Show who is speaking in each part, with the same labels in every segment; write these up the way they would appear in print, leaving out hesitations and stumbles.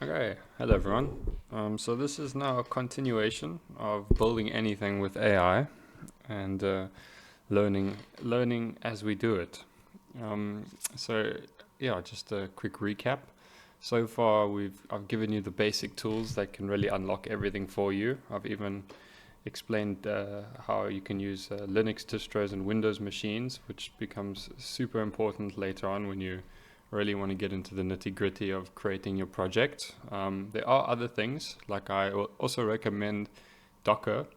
Speaker 1: Okay, hello everyone. So this is now a continuation of building anything with AI and learning as we do it. So yeah, just a quick recap. So far, I've given you the basic tools that can really unlock everything for you. I've even explained how you can use Linux distros and Windows machines, which becomes super important later on when you really want to get into the nitty-gritty of creating your project. There are other things, like I also recommend Docker.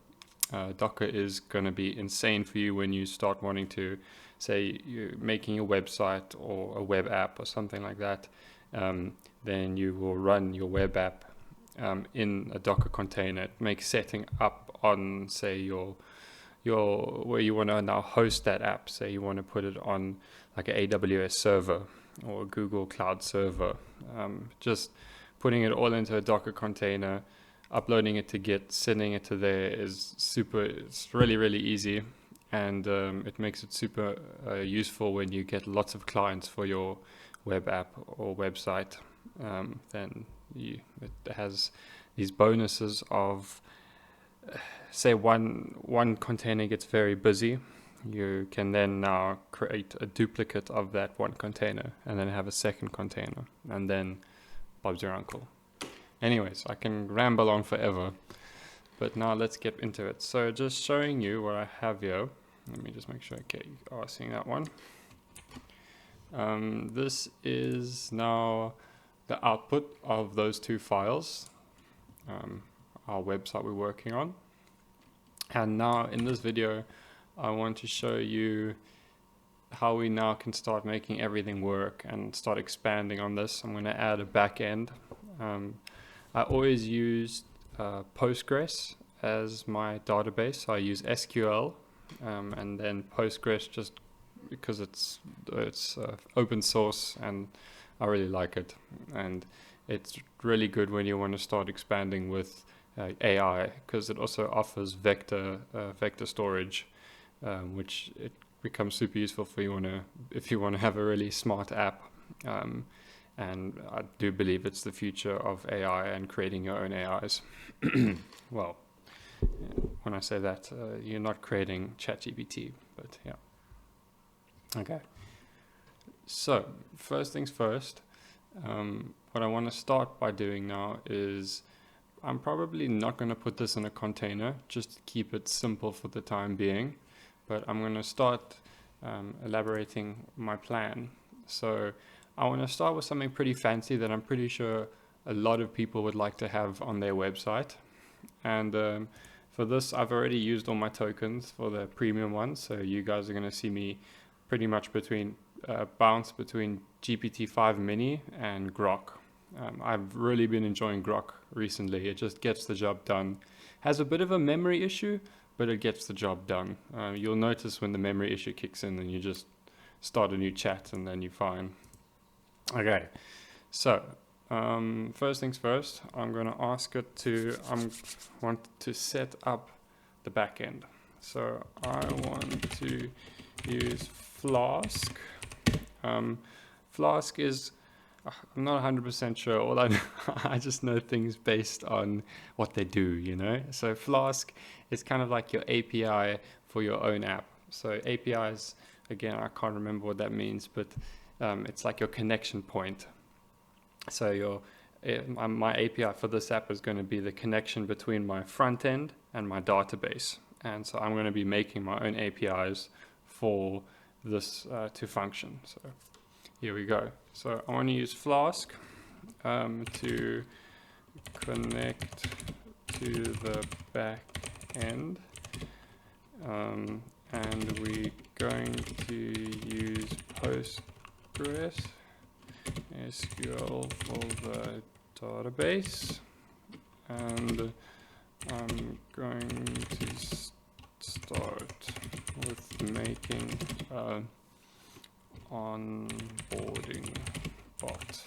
Speaker 1: Docker is going to be insane for you when you start wanting to, say, you're making a website or a web app or something like that. Then you will run your web app in a Docker container. It makes setting up on, say, your where you want to now host that app. Say you want to put it on like an AWS server or a Google Cloud server. Just putting it all into a Docker container, uploading it to Git, sending it to there is super. It's really easy, and it makes it super useful when you get lots of clients for your web app or website. Then it has these bonuses of, say, one container gets very busy, you can then now create a duplicate of that one container and then have a second container, and then Bob's your uncle. Anyways, I can ramble on forever, but now let's get into it. So just showing you what I have here. Let me just make sure, okay, you are seeing that one. This is now the output of those two files, our website we're working on. And now in this video, I want to show you how we now can start making everything work and start expanding on this. I'm going to add a backend. I always use Postgres as my database. So I use SQL and then Postgres just because it's open source and I really like it. And it's really good when you want to start expanding with AI, because it also offers vector storage, which it becomes super useful for if you want to have a really smart app. And I do believe it's the future of AI and creating your own AIs. Well, when I say that, you're not creating ChatGPT, but yeah. Okay. So first things first, what I want to start by doing now is I'm probably not going to put this in a container, just to keep it simple for the time being, but I'm going to start elaborating my plan. So I want to start with something pretty fancy that I'm pretty sure a lot of people would like to have on their website. And for this, I've already used all my tokens for the premium ones, so you guys are going to see me pretty much bounce between GPT-5 Mini and Grok. I've really been enjoying Grok recently. It just gets the job done. Has a bit of a memory issue, but it gets the job done. You'll notice when the memory issue kicks in, then you just start a new chat and then you're fine. Okay, so first things first, I'm going to ask it I want to set up the backend. So I want to use Flask. Flask is, I'm not 100% sure. All I know, I just know things based on what they do, So Flask is kind of like your API for your own app. So APIs, again, I can't remember what that means, but it's like your connection point. So my API for this app is going to be the connection between my front end and my database. And so I'm going to be making my own APIs for this to function. So here we go. So I want to use Flask to connect to the back end. And we're going to use Postgres SQL for the database. And I'm going to start with making onboarding bot.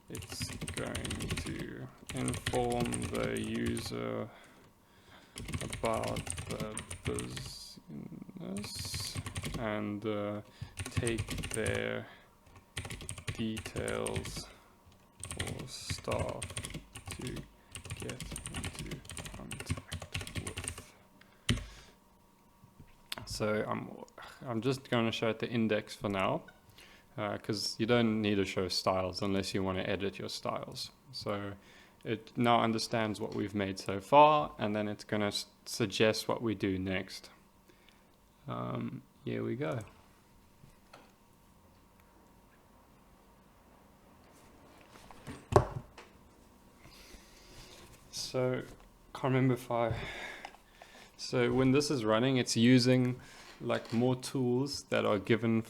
Speaker 1: It's going to inform the user about the business and take their details for staff to get into contact with. So I'm just going to show it the index for now, because you don't need to show styles unless you want to edit your styles. So it now understands what we've made so far, and then it's going to suggest what we do next. Here we go. So can't remember if so when this is running, it's using like more tools that are given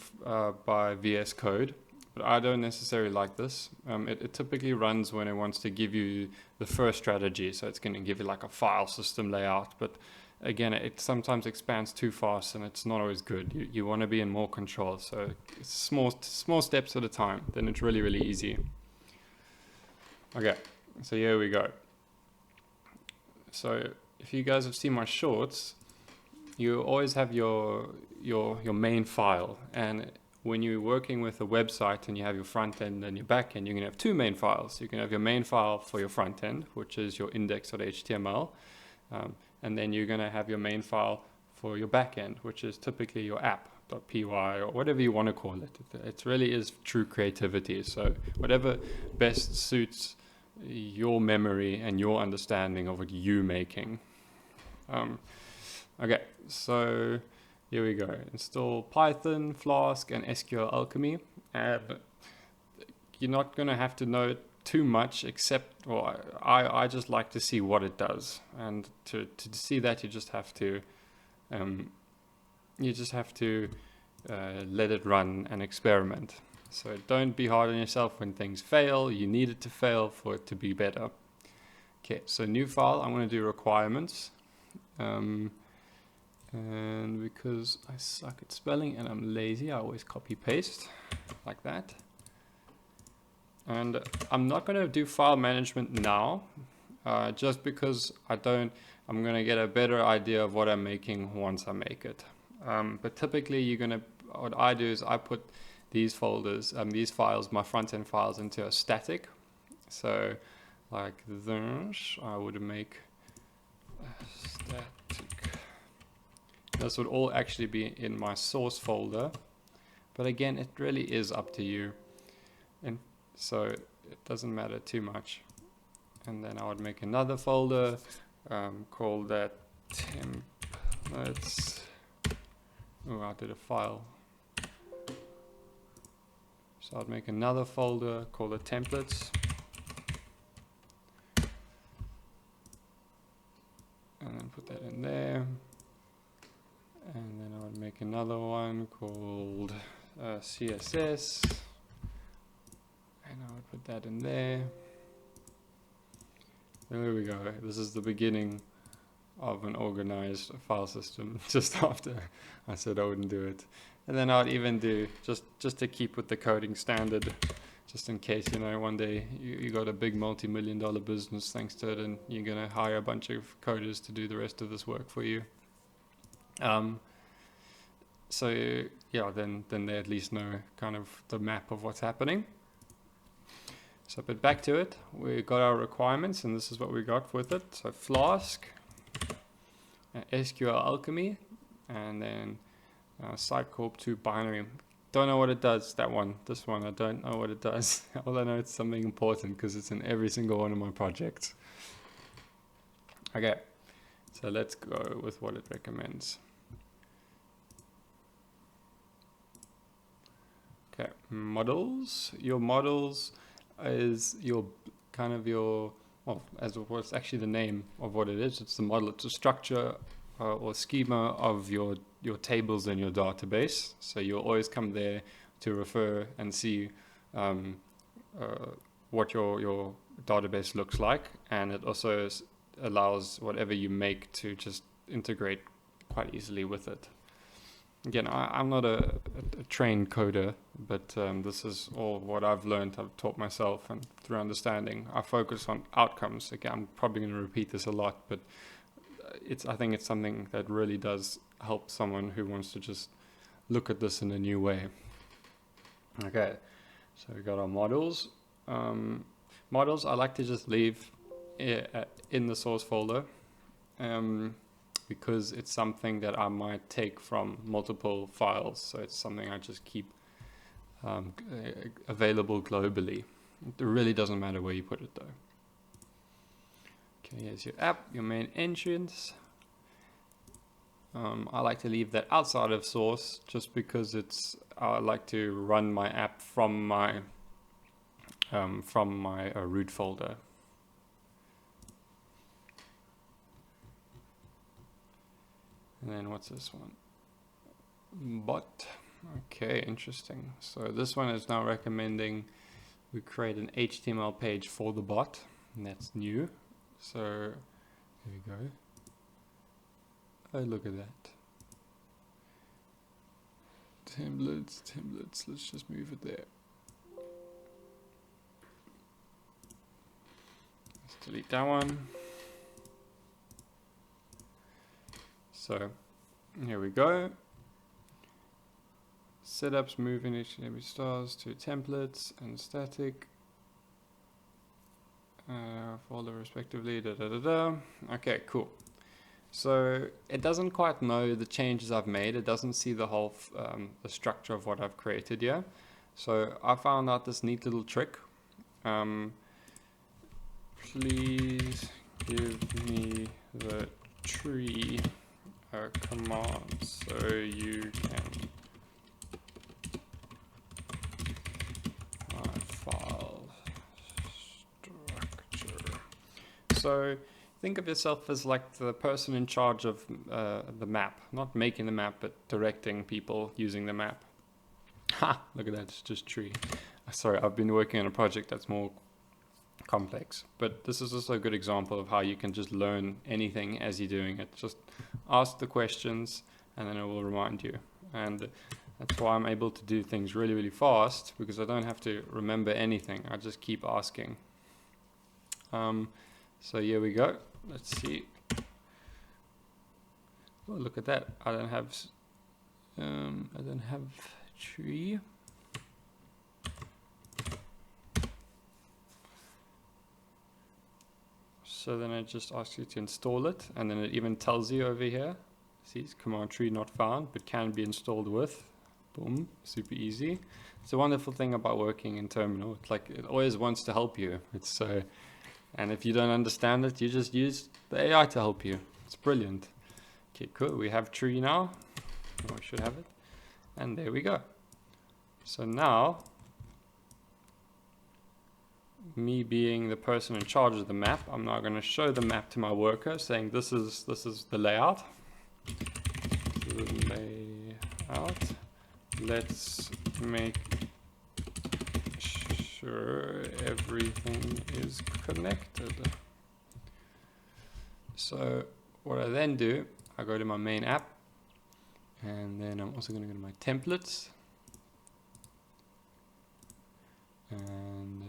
Speaker 1: by VS Code, but I don't necessarily like this. It typically runs when it wants to give you the first strategy, so it's going to give you like a file system layout, but again, it sometimes expands too fast and it's not always good. You want to be in more control, so it's small steps at a time, then it's really easy. Okay, so here we go. So if you guys have seen my shorts, you always have your main file, and when you're working with a website and you have your front end and your back end, you're going to have two main files. You can have your main file for your front end, which is your index.html, and then you're going to have your main file for your back end, which is typically your app.py or whatever you want to call it. It really is true creativity. So whatever best suits your memory and your understanding of what you're making. Okay, so here we go. Install Python, Flask, and SQL Alchemy. You're not going to have to know it too much, except, well, I just like to see what it does. And to see that, you just have to let it run and experiment. So don't be hard on yourself when things fail. You need it to fail for it to be better. Okay, so new file, I'm going to do requirements. And because I suck at spelling and I'm lazy, I always copy paste like that. And I'm not going to do file management now, just because I'm going to get a better idea of what I'm making once I make it. But typically what I do is I put these folders, these files, my front-end files, into a static. So like this, I would make a static. This would all actually be in my source folder. But again, it really is up to you. And so it doesn't matter too much. And then I would make another folder, call that templates. Oh, I did a file. So I'd make another folder, call it templates. And then put that in there. And then I would make another one called CSS. And I would put that in there. There we go. This is the beginning of an organized file system, just after I said I wouldn't do it. And then I'd even do, just to keep with the coding standard, just in case, one day you got a big multi-million-dollar business thanks to it, and you're going to hire a bunch of coders to do the rest of this work for you. So yeah, then they at least know kind of the map of what's happening. So, but back to it, we got our requirements, and this is what we got with it. So Flask, SQL Alchemy, and then Sitecorp to binary. Don't know what it does, this one, I don't know what it does. All I know it's something important because it's in every single one of my projects. Okay, so let's go with what it recommends. Okay, models. Your models is as what's actually the name of what it is. It's the model. It's a structure or schema of your tables in your database. So you'll always come there to refer and see what your database looks like, and it also allows whatever you make to just integrate quite easily with it. Again, I'm not a trained coder, but this is all what I've learned, I've taught myself, and through understanding, I focus on outcomes. Again, I'm probably going to repeat this a lot, but I think it's something that really does help someone who wants to just look at this in a new way. Okay, so we got our models. Models I like to just leave in the source folder, because it's something that I might take from multiple files, so it's something I just keep available globally. It really doesn't matter where you put it though. Okay, here's your app, your main entrance. I like to leave that outside of source just because I like to run my app from my root folder. And then what's this one? Bot. Okay, interesting. So this one is now recommending we create an HTML page for the bot, and that's new. So here we go. Oh, look at that. Templates, let's just move it there. Let's delete that one. So here we go. Setups, moving HTML stars to templates and static. Folder respectively, Okay, cool. So it doesn't quite know the changes I've made. It doesn't see the whole the structure of what I've created here. So I found out this neat little trick. Please give me the tree command so you can file structure. So think of yourself as like the person in charge of the map, not making the map, but directing people using the map. Ha! Look at that, it's just tree. Sorry, I've been working on a project that's more complex, but this is also a good example of how you can just learn anything as you're doing it. Just ask the questions and then it will remind you. And that's why I'm able to do things really, really fast, because I don't have to remember anything. I just keep asking. So here we go. Let's see. Oh, look at that. I don't have tree. So then it just asks you to install it, and then it even tells you over here. See, it's command tree not found, but can be installed with. Boom, super easy. It's a wonderful thing about working in Terminal. It's like it always wants to help you. It's and if you don't understand it, you just use the AI to help you. It's brilliant. Okay, cool. We have tree now. Or we should have it. And there we go. So now, me being the person in charge of the map, I'm now going to show the map to my worker, saying this is the layout. This is the layout. Let's make sure everything is connected. So what I then do, I go to my main app, and then I'm also going to go to my templates, and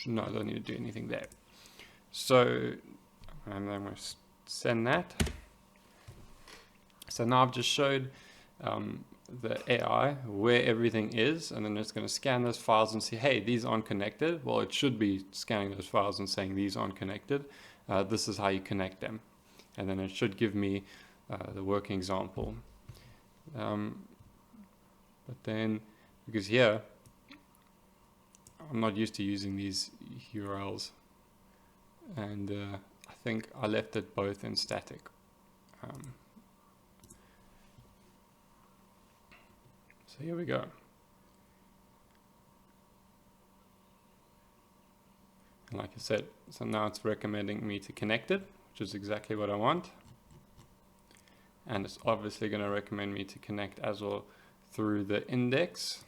Speaker 1: no, I don't need to do anything there. So I'm going to send that. So now I've just showed the AI where everything is, and then it's going to scan those files and see, hey, these aren't connected. Well, it should be scanning those files and saying these aren't connected. This is how you connect them. And then it should give me the working example. But then, because here, I'm not used to using these URLs, and I think I left it both in static. So here we go. And like I said, so now it's recommending me to connect it, which is exactly what I want. And it's obviously going to recommend me to connect as well through the index,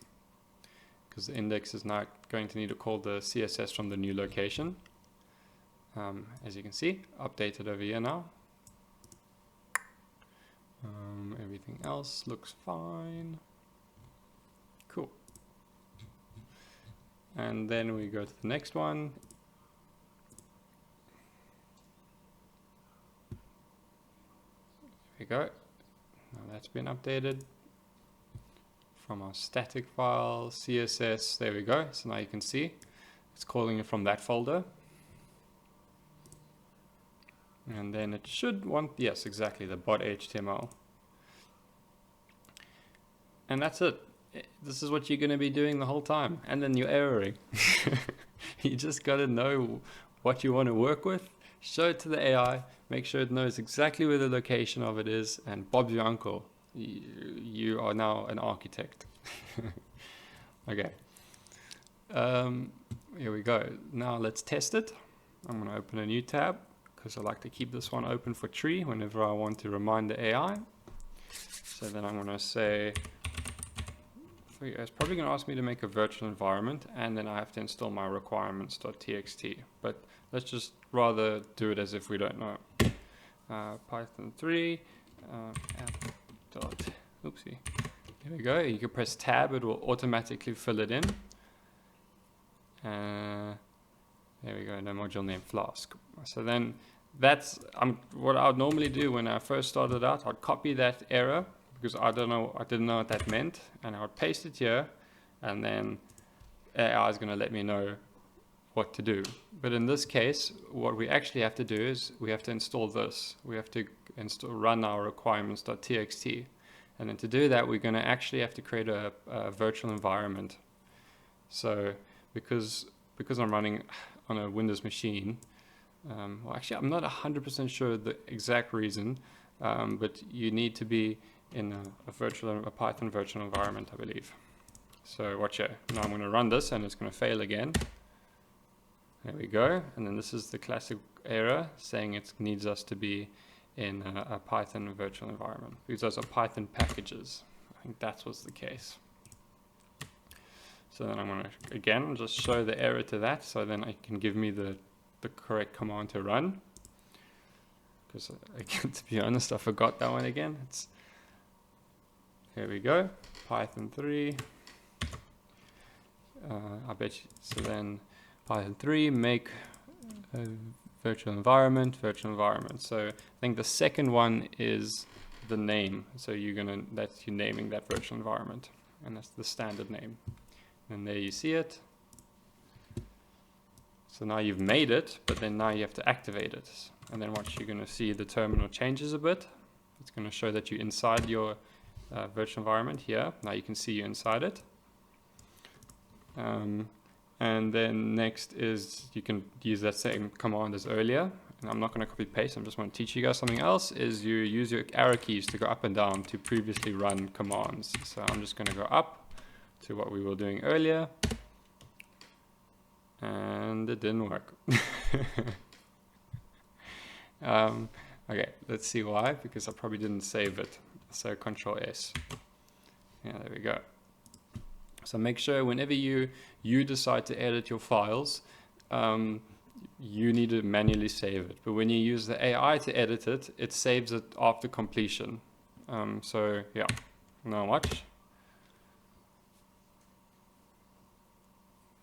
Speaker 1: because the index is now going to need to call the CSS from the new location. As you can see, updated over here now. Everything else looks fine. Cool. And then we go to the next one. There we go. Now that's been updated from our static file, CSS. There we go. So now you can see it's calling it from that folder. And then it should want, yes, exactly, the bot.html. And that's it. This is what you're going to be doing the whole time. And then you're erroring. You just got to know what you want to work with, show it to the AI, make sure it knows exactly where the location of it is, and Bob's your uncle. You are now an architect. Okay. Here we go. Now let's test it. I'm going to open a new tab because I like to keep this one open for tree whenever I want to remind the AI. So then I'm going to say, it's probably going to ask me to make a virtual environment, and then I have to install my requirements.txt. But let's just rather do it as if we don't know. Python 3 app dot, oopsie. There we go. You can press tab, it will automatically fill it in. There we go, no module name Flask. So then that's what I would normally do when I first started out. I'd copy that error because I didn't know what that meant, and I would paste it here, and then AI is going to let me know what to do. But in this case, what we actually have to do is we have to install this. We have to run our requirements.txt. And then to do that, we're going to actually have to create a virtual environment. So because I'm running on a Windows machine, well, actually, I'm not 100% sure the exact reason, but you need to be in a Python virtual environment, I believe. So watch it. Now I'm going to run this, and it's going to fail again. There we go. And then this is the classic error saying it needs us to be in a Python virtual environment because those are Python packages. I think that was the case. So then I'm going to, again, just show the error to that, so then it can give me the correct command to run. Because, to be honest, I forgot that one again. Here we go, Python 3. I bet you, so then Python 3, make a virtual environment. So I think the second one is the name. So that's you naming that virtual environment, and that's the standard name. And there you see it. So now you've made it, but then now you have to activate it. And then what you're going to see, the terminal changes a bit. It's going to show that you're inside your virtual environment here. Now you can see you're inside it. And then next is you can use that same command as earlier. And I'm not going to copy paste. I'm just going to teach you guys something else. Is you use your arrow keys to go up and down to previously run commands. So I'm just going to go up to what we were doing earlier, and it didn't work. Okay, let's see why, because I probably didn't save it. So Control S. Yeah, there we go. So make sure whenever you decide to edit your files, you need to manually save it. But when you use the AI to edit it, it saves it after completion. So yeah, now watch.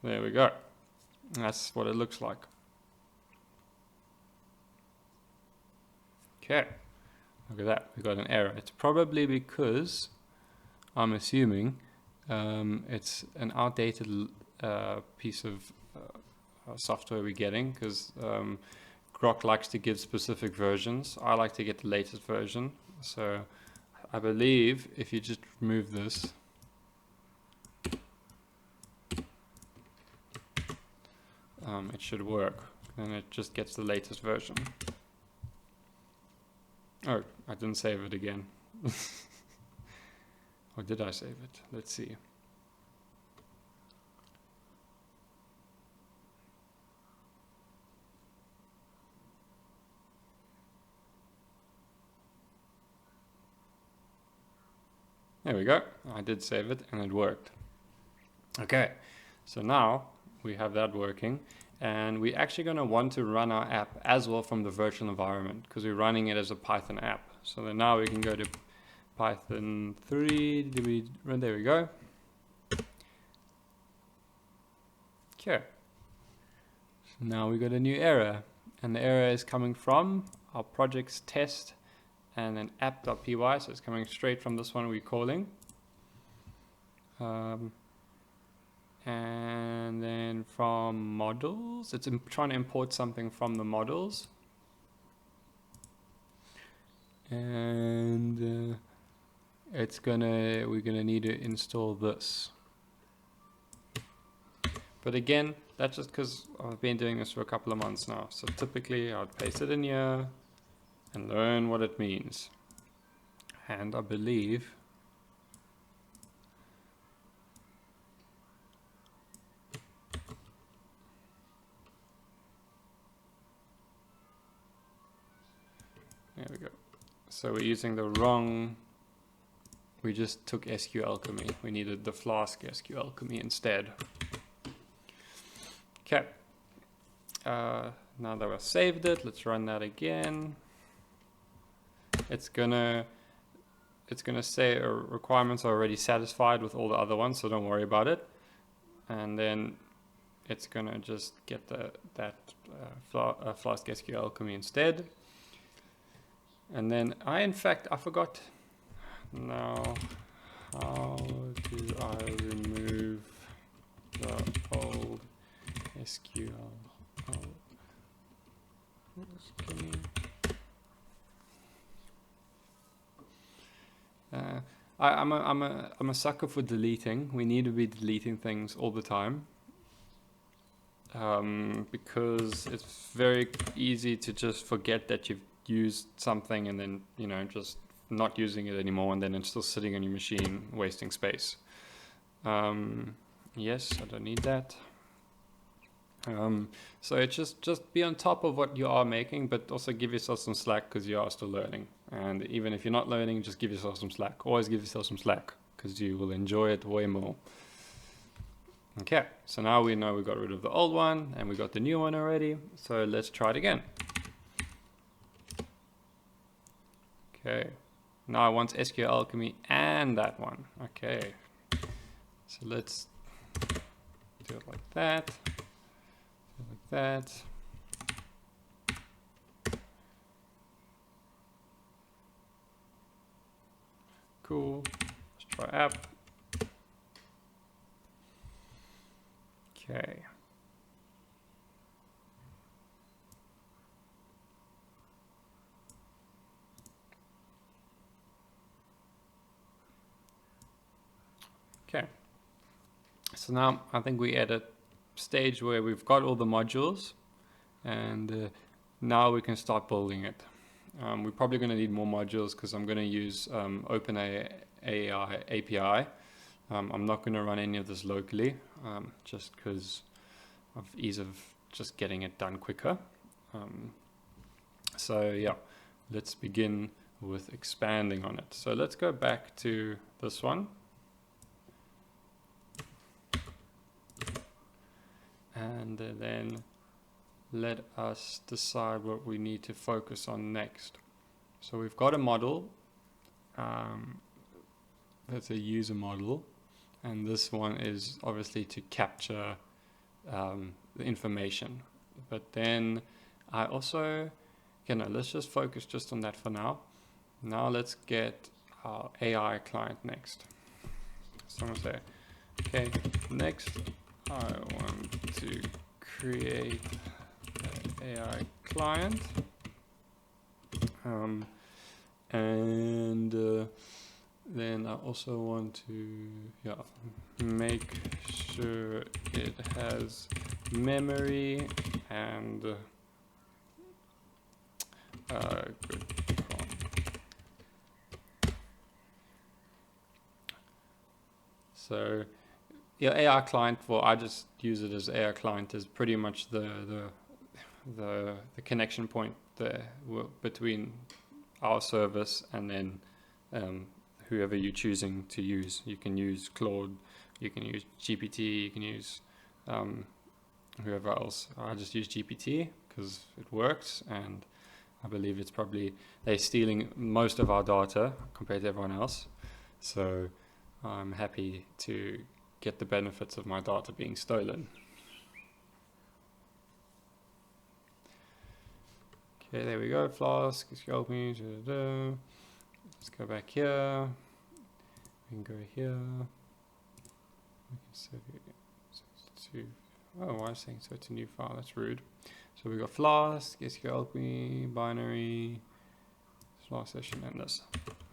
Speaker 1: There we go. That's what it looks like. Okay, look at that. We got an error. It's probably because I'm assuming it's an outdated piece of software we're getting, because Grok likes to give specific versions. I like to get the latest version. So I believe if you just remove this, it should work, and it just gets the latest version. Oh, I didn't save it again. Or did I save it? Let's see. There we go. I did save it and it worked. Okay, so now we have that working, and we're actually going to want to run our app as well from the virtual environment because we're running it as a Python app. So then now we can go to Python 3. There we go. Okay. So now we got a new error, and the error is coming from our project's test and then app.py. So it's coming straight from this one we're calling. And then from models. It's trying to import something from the models. And we're gonna need to install this. But again, that's just because I've been doing this for a couple of months now. So typically I'd paste it in here and learn what it means. And I believe there we go. So we're using the wrong, we just took SQ Alchemy. We needed the Flask SQ Alchemy instead. Okay. Now that I've saved it, let's run that again. It's gonna say requirements are already satisfied with all the other ones, so don't worry about it. And then it's gonna just get that Flask SQ Alchemy instead. And then in fact I forgot. Now, how do I remove the old SQL? I'm a sucker for deleting. We need to be deleting things all the time, because it's very easy to just forget that you've used something and then just not using it anymore, and then it's still sitting on your machine wasting space. Yes, I don't need that. So it's just be on top of what you are making, but also give yourself some slack because you are still learning. And even if you're not learning, just give yourself some slack. Always give yourself some slack because you will enjoy it way more. Okay, so now we know we got rid of the old one and we got the new one already. So let's try it again. Okay, now I want SQL Alchemy and that one. Okay, so let's do it like that. Do it like that. Cool. Let's try app. Okay. Okay. So now I think we're at a stage where we've got all the modules, and now we can start building it. We're probably going to need more modules because I'm going to use OpenAI API. I'm not going to run any of this locally, just because of ease of just getting it done quicker. So yeah, let's begin with expanding on it. So let's go back to this one. And then let us decide what we need to focus on next. So we've got a model, that's a user model, and this one is obviously to capture the information. But then I also, let's just focus just on that for now. Now let's get our AI client next. So I'm gonna say, okay, next I want to create an AI client, and then I also want to make sure it has memory and good prompt. So your AI client, well, I just use it as AI client, is pretty much the connection point there between our service and then whoever you're choosing to use. You can use Claude, you can use GPT, you can use whoever else. I just use GPT because it works, and I believe it's probably, they're stealing most of our data compared to everyone else. So I'm happy to get the benefits of my data being stolen. Okay, there we go. Flask, help me. Let's go back here. We can go here. We can set it to Oh, why is it saying so it's a new file? That's rude. So we got Flask, SQLP, binary, Flask session, and this.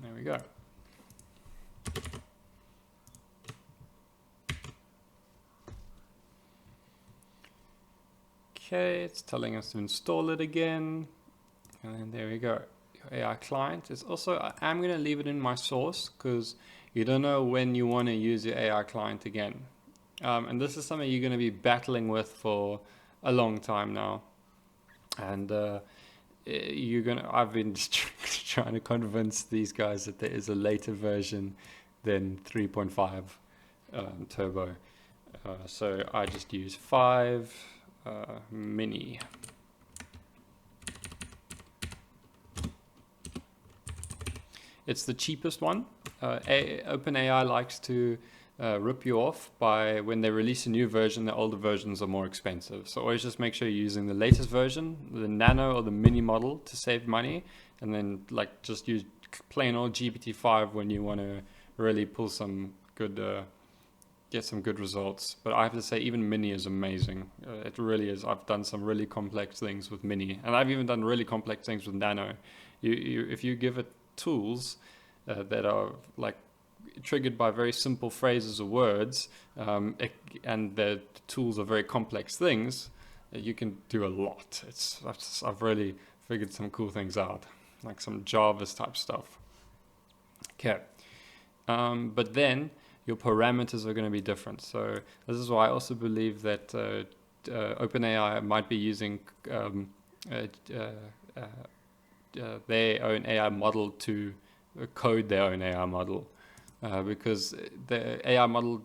Speaker 1: There we go. Okay, it's telling us to install it again. And then there we go. Your AI client is also, I'm going to leave it in my source because you don't know when you want to use your AI client again. And this is something you're going to be battling with for a long time now. And I've been trying to convince these guys that there is a later version than 3.5 turbo. So I just use 5 mini. It's the cheapest one. OpenAI likes to rip you off by when they release a new version, the older versions are more expensive. So always just make sure you're using the latest version, the nano or the mini model to save money, and then like just use plain old GPT-5 when you want to really pull some good, get some good results. But I have to say, even mini is amazing. It really is. I've done some really complex things with mini, and I've even done really complex things with nano. If you give it tools that are like triggered by very simple phrases or words, and the tools are very complex things, you can do a lot. I've really figured some cool things out, like some Java's type stuff. Okay, but then your parameters are going to be different. So this is why I also believe that OpenAI might be using their own AI model to code their own AI model, because the AI model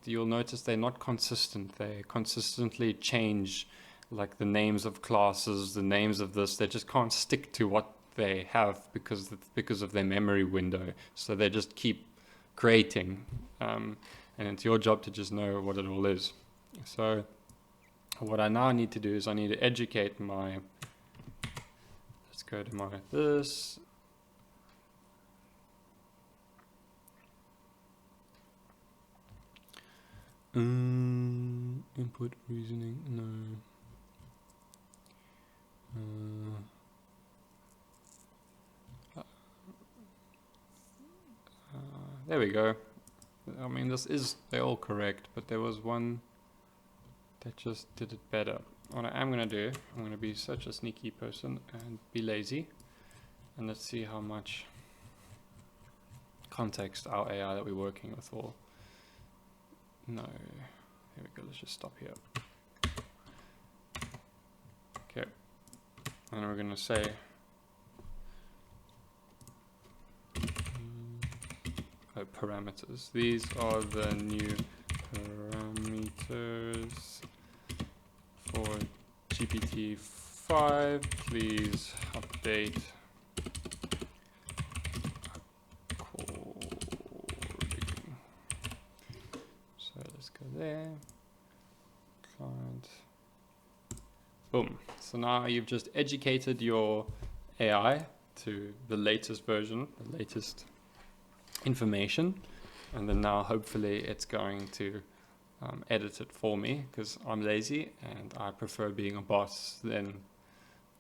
Speaker 1: you'll notice they're not consistent. They consistently change like the names of classes, the names of this. They just can't stick to what they have because of their memory window. So they just keep creating, and it's your job to just know what it all is. So what I now need to do is I need to educate my, let's go to my this, input reasoning, no. There we go. I mean, they're all correct, but there was one that just did it better. What I am going to do, I'm going to be such a sneaky person and be lazy. And let's see how much context our AI that we're working with will. No, here we go, let's just stop here. Okay, and we're going to say, parameters. These are the new parameters for GPT-5. Please update according. So let's go there. Client. Boom. So now you've just educated your AI to the latest version, the latest information, and then now hopefully it's going to edit it for me, because I'm lazy and I prefer being a boss than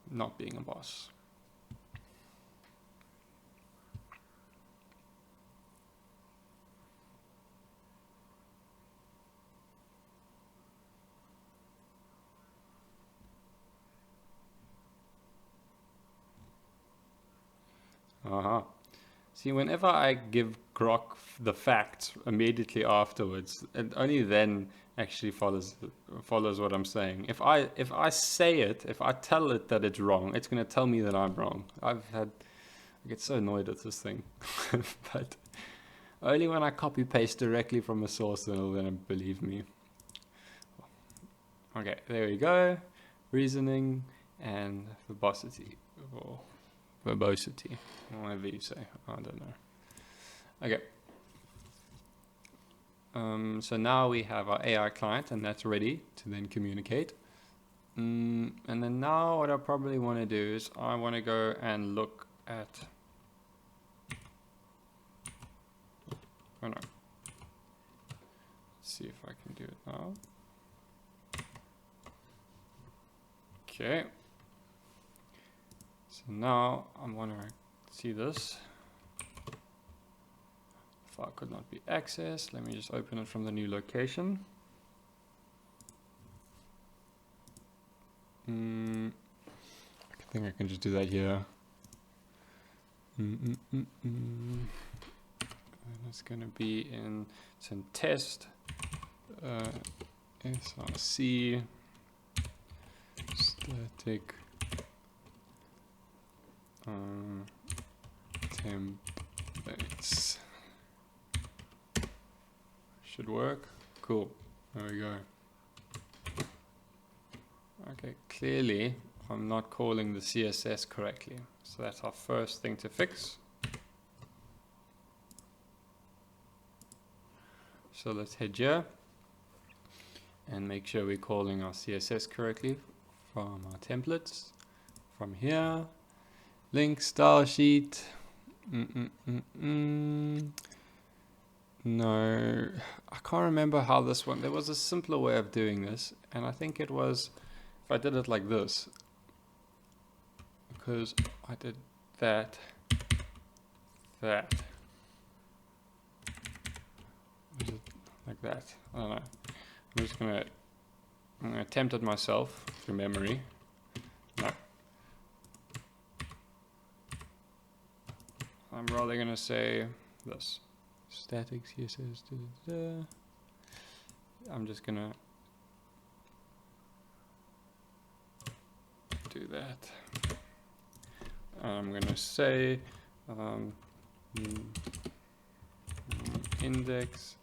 Speaker 1: not being a boss. See, whenever I give Grok the facts immediately afterwards, it only then actually follows what I'm saying. If I say it, if I tell it that it's wrong, it's going to tell me that I'm wrong. I get so annoyed at this thing. But only when I copy paste directly from a source, then it'll then believe me. Okay, there we go. Reasoning and verbosity. Or verbosity, whatever you say, I don't know. Okay. So now we have our AI client, and that's ready to then communicate. And then now what I probably want to do is I want to go and look at, oh no, let's see if I can do it now. Okay. So now I want to see this. File could not be accessed. Let me just open it from the new location. I think I can just do that here. And it's going to be in test src static templates. Should work. Cool. There we go. Okay, clearly I'm not calling the CSS correctly. So that's our first thing to fix. So let's head here and make sure we're calling our CSS correctly from our templates. From here, link style sheet. No, I can't remember how this one, there was a simpler way of doing this, and I think it was if I did it like this, because I did that. Like that. I don't know. I'm gonna attempt it myself through memory. No. I'm rather gonna say this. Static CSS. I'm just gonna do that. I'm gonna say index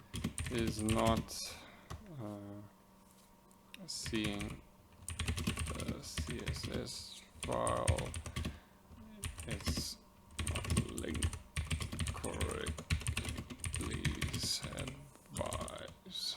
Speaker 1: is not seeing the CSS file. It's not linked correctly. Please advise.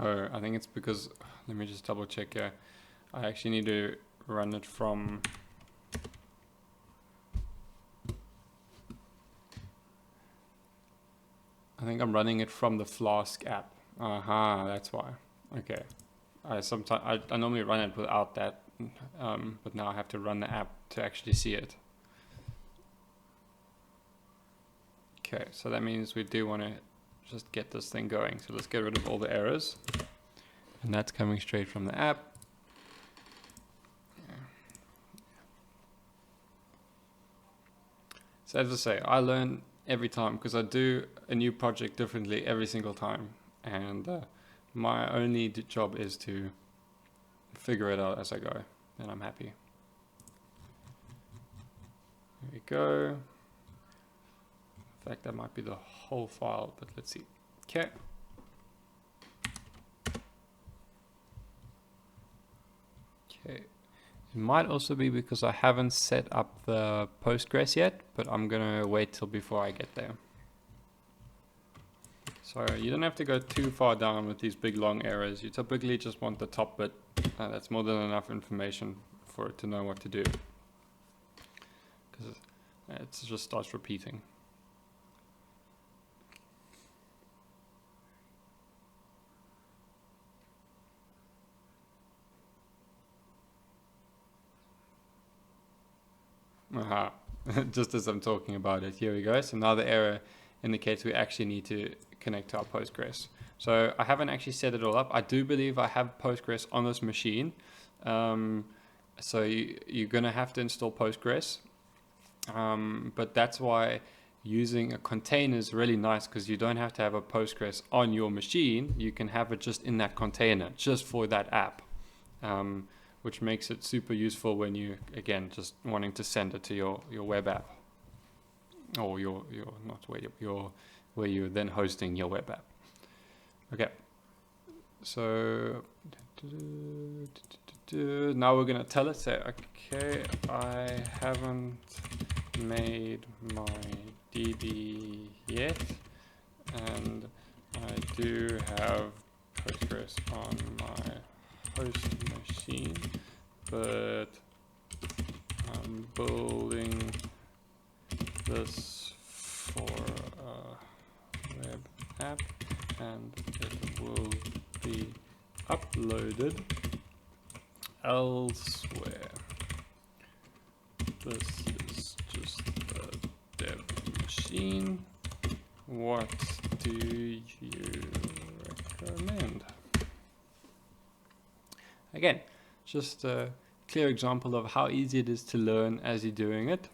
Speaker 1: Oh, I think it's because, let me just double check here. I actually need to run it from, I think I'm running it from the Flask app. That's why. Okay. I normally run it without that, but now I have to run the app to actually see it. Okay, so that means we do want to just get this thing going. So let's get rid of all the errors. And that's coming straight from the app. So as I say, I learn every time because I do a new project differently every single time. And my only job is to figure it out as I go. And I'm happy. There we go. In fact, that might be the whole file, but let's see. Okay. Okay. It might also be because I haven't set up the Postgres yet, but I'm gonna wait till before I get there. So you don't have to go too far down with these big long errors. You typically just want the top bit. That's more than enough information for it to know what to do. Because it just starts repeating. Aha, just as I'm talking about it, here we go. So now the error indicates we actually need to connect to our Postgres. So I haven't actually set it all up. I do believe I have Postgres on this machine. So you're going to have to install Postgres. But that's why using a container is really nice, because you don't have to have a Postgres on your machine. You can have it just in that container, just for that app. Which makes it super useful when you, again, just wanting to send it to your web app, or your where you're then hosting your web app. Okay, so now we're gonna tell it, say, okay, I haven't made my DB yet, and I do have Postgres on my host machine, but I'm building this for a web app and it will be uploaded elsewhere. This is just the dev machine. What do you recommend? Again, just a clear example of how easy it is to learn as you're doing it.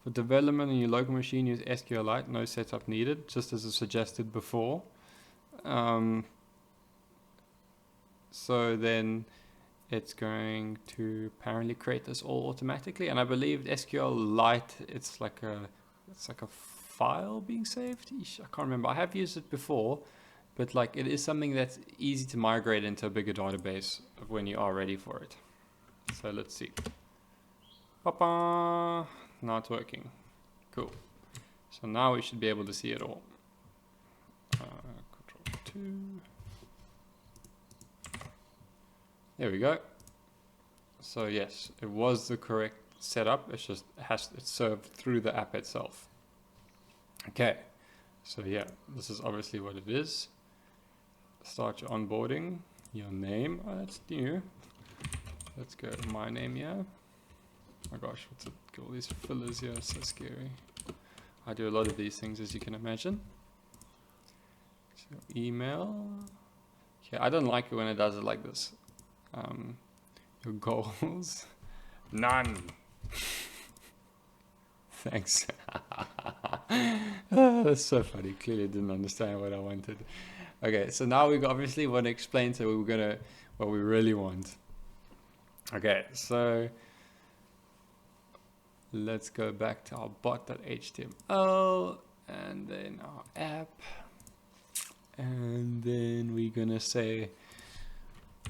Speaker 1: For development on your local machine, use SQLite, no setup needed, just as I suggested before. So then it's going to apparently create this all automatically, and I believe SQLite, it's like a file being saved. I can't remember. I have used it before, but like it is something that's easy to migrate into a bigger database when you are ready for it. So let's see. Papa, now it's working. Cool. So now we should be able to see it all. Control 2. There we go. So yes, it was the correct setup. It's just it's served through the app itself. Okay. So yeah, this is obviously what it is. Start your onboarding. Your name. Oh, that's new. Let's go my name here. Oh my gosh, what's it? All these fillers here are so scary. I do a lot of these things, as you can imagine. So email. Okay, I don't like it when it does it like this. Your goals. None. Thanks. That's so funny. Clearly didn't understand what I wanted. Okay, so now we obviously want to explain to what we really want. Okay, so let's go back to our bot.html and then our app, and then we're gonna say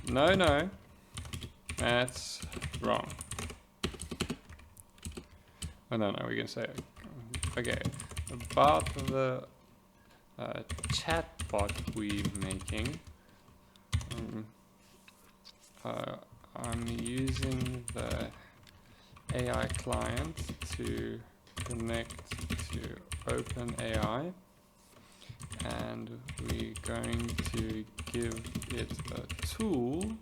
Speaker 1: no, that's wrong. Oh no, we're gonna say okay about the chatbot we're making. I'm using the AI client to connect to OpenAI, and we're going to give it a tool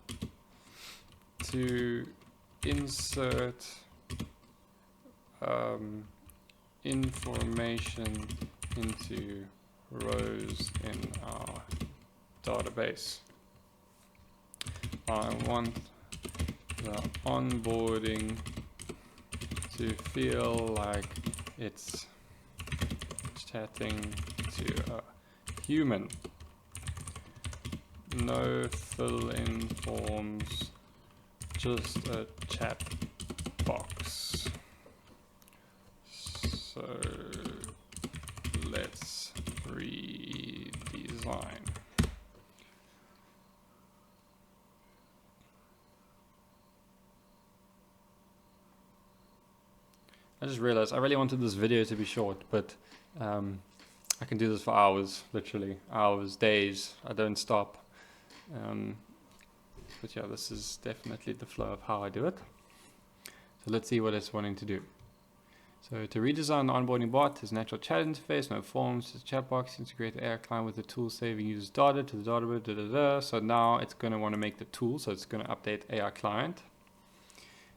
Speaker 1: to insert information into rows in our database. I want the onboarding to feel like it's chatting to a human. No fill-in forms, just a chat box. So let's redesign. I just realized I really wanted this video to be short, but I can do this for hours, literally hours, days. I don't stop. But yeah, this is definitely the flow of how I do it. So let's see what it's wanting to do. So to redesign the onboarding bot, there's natural chat interface, no forms, there's a chat box, integrate the AI client with the tool saving users data to the database, So now it's going to want to make the tool, so it's going to update AI client.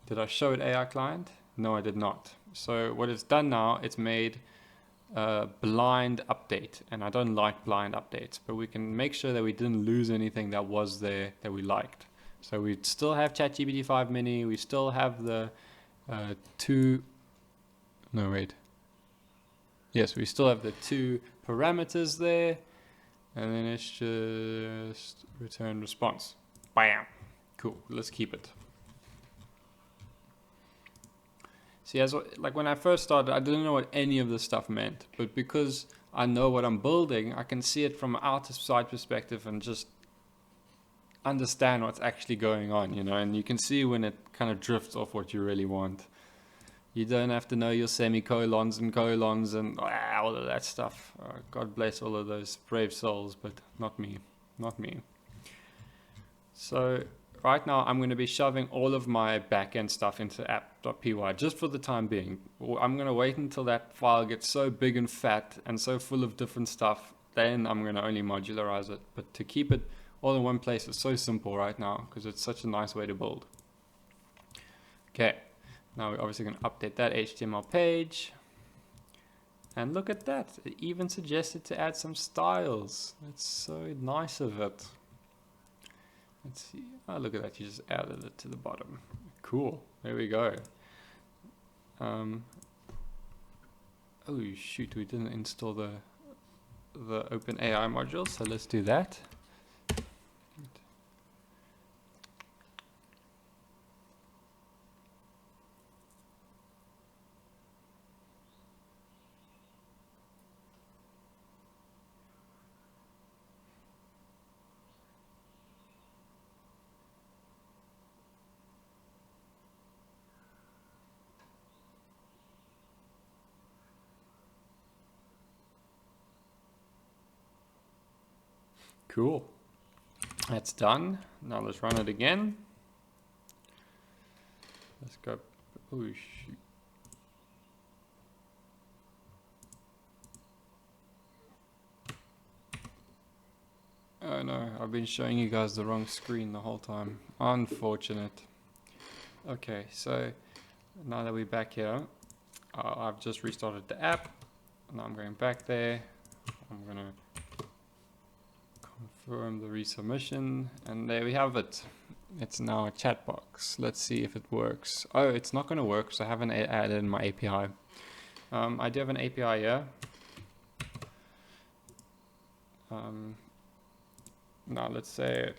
Speaker 1: Did I show it AI client? No, I did not. So what it's done now, it's made a blind update, and I don't like blind updates, but we can make sure that we didn't lose anything that was there that we liked. So we still have ChatGPT 5 mini, we still have the we still have the 2 parameters there, and then it's just return response. Bam. Cool, let's keep it. See, like when I first started, I didn't know what any of this stuff meant, but because I know what I'm building, I can see it from an outside perspective and just understand what's actually going on, you know, and you can see when it kind of drifts off what you really want. You don't have to know your semicolons and colons and all of that stuff. God bless all of those brave souls, but not me. Not me. So right now I'm going to be shoving all of my backend stuff into app.py just for the time being. I'm going to wait until that file gets so big and fat and so full of different stuff, then I'm going to only modularize it. But to keep it all in one place is so simple right now because it's such a nice way to build. Okay, now we're obviously going to update that HTML page. And look at that, it even suggested to add some styles. That's so nice of it. Let's see. Oh, look at that. You just added it to the bottom. Cool. There we go. Oh shoot, we didn't install the OpenAI module, so let's do that. Cool. That's done. Now let's run it again. Let's go. Oh shoot. Oh no, I've been showing you guys the wrong screen the whole time. Unfortunate. Okay, so now that we're back here, I've just restarted the app. Now I'm going back there. I'm going to confirm the resubmission, and there we have it. It's now a chat box. Let's see if it works. Oh, it's not going to work because I haven't added in my API. I do have an API here. Now let's set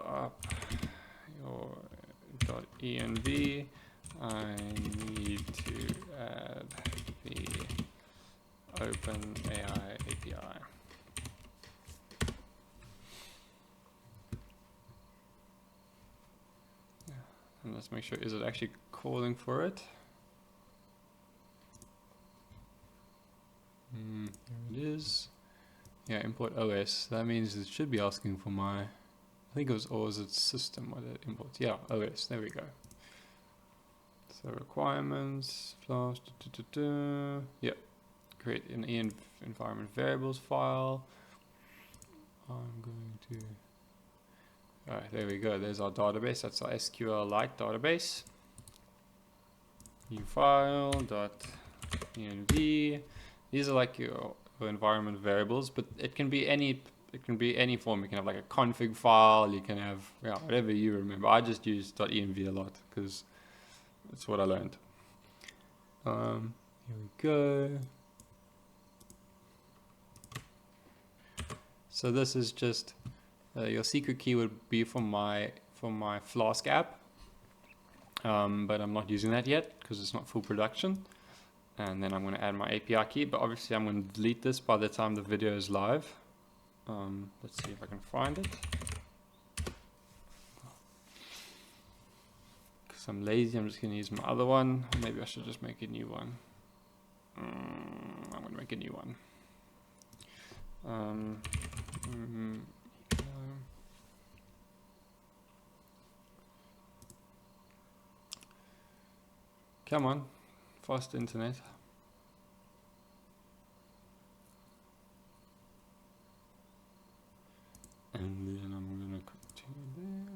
Speaker 1: up your .env. I need to add the OpenAI API. And let's make sure, is it actually calling for it? There it is. Yeah, import OS. That means it should be asking for my, I think it was, or was it system what it imports? Yeah, OS, there we go. So requirements, plus, yeah, create an environment variables file. I'm going to, alright, there we go. There's our database. That's our SQLite database. New file, .env. These are like your environment variables, but it can be any form. You can have like a config file, you can have whatever you remember. I just use .env a lot because that's what I learned. Here we go. So this is just your secret key would be for my Flask app, but I'm not using that yet because it's not full production. And then I'm going to add my API key, but obviously I'm going to delete this by the time the video is live. Let's see if I can find it. Because I'm lazy, I'm just going to use my other one. Maybe I should just make a new one. I'm going to make a new one. Come on. Fast internet. And then I'm going to continue there.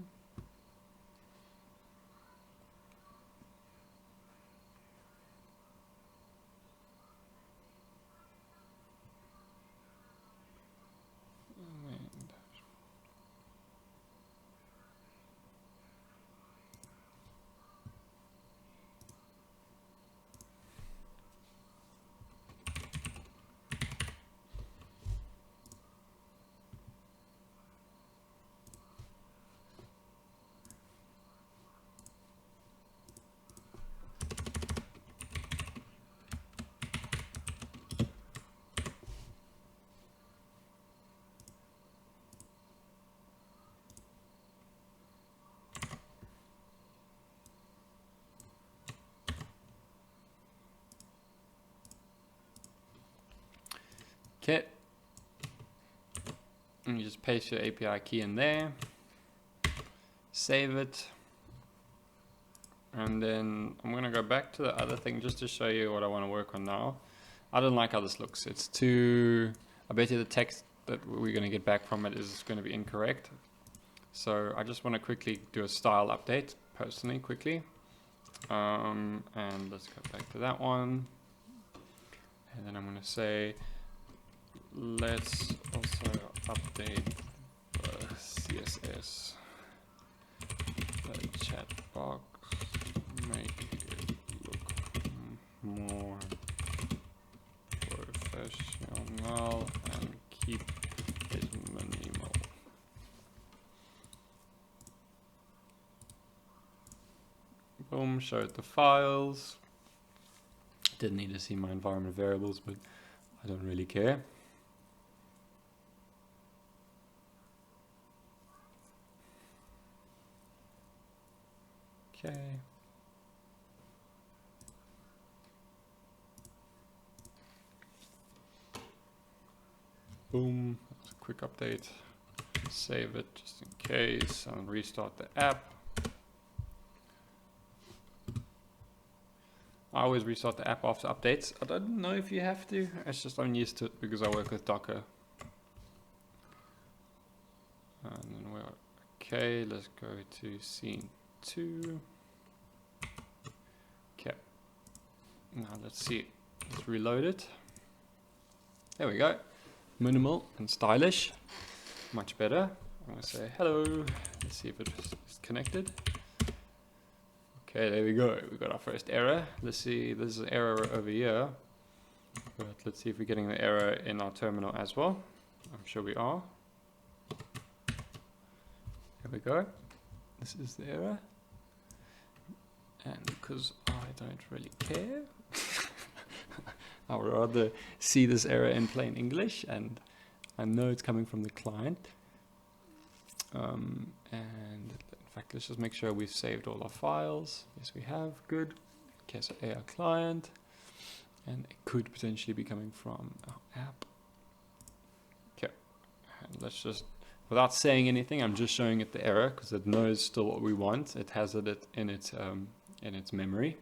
Speaker 1: Okay. And you just paste your API key in there. Save it. And then I'm going to go back to the other thing just to show you what I want to work on now. I don't like how this looks. It's too... I bet you the text that we're going to get back from it is going to be incorrect. So I just want to quickly do a style update, personally, quickly. And let's go back to that one. And then I'm going to say, let's also update the CSS, the chat box, make it look more professional and keep it minimal. Boom, showed the files. Didn't need to see my environment variables, but I don't really care. Okay. Boom, that's a quick update. Save it just in case and restart the app. I always restart the app after updates. I don't know if you have to. It's just I'm used to it because I work with Docker. And then we're okay. Let's go to scene 2. Okay. Now let's see. Let's reload it. There we go. Minimal and stylish. Much better. I'm going to say hello. Let's see if it is connected. Okay, there we go. We got our first error. Let's see, there's an error over here. But let's see if we're getting the error in our terminal as well. I'm sure we are. There we go. This is the error. And because I don't really care, I would rather see this error in plain English, and I know it's coming from the client. And in fact, let's just make sure we've saved all our files. Yes, we have. Good. Okay, so AR client, and it could potentially be coming from our app. Okay, and let's just, without saying anything, I'm just showing it the error because it knows still what we want. It has it in its memory.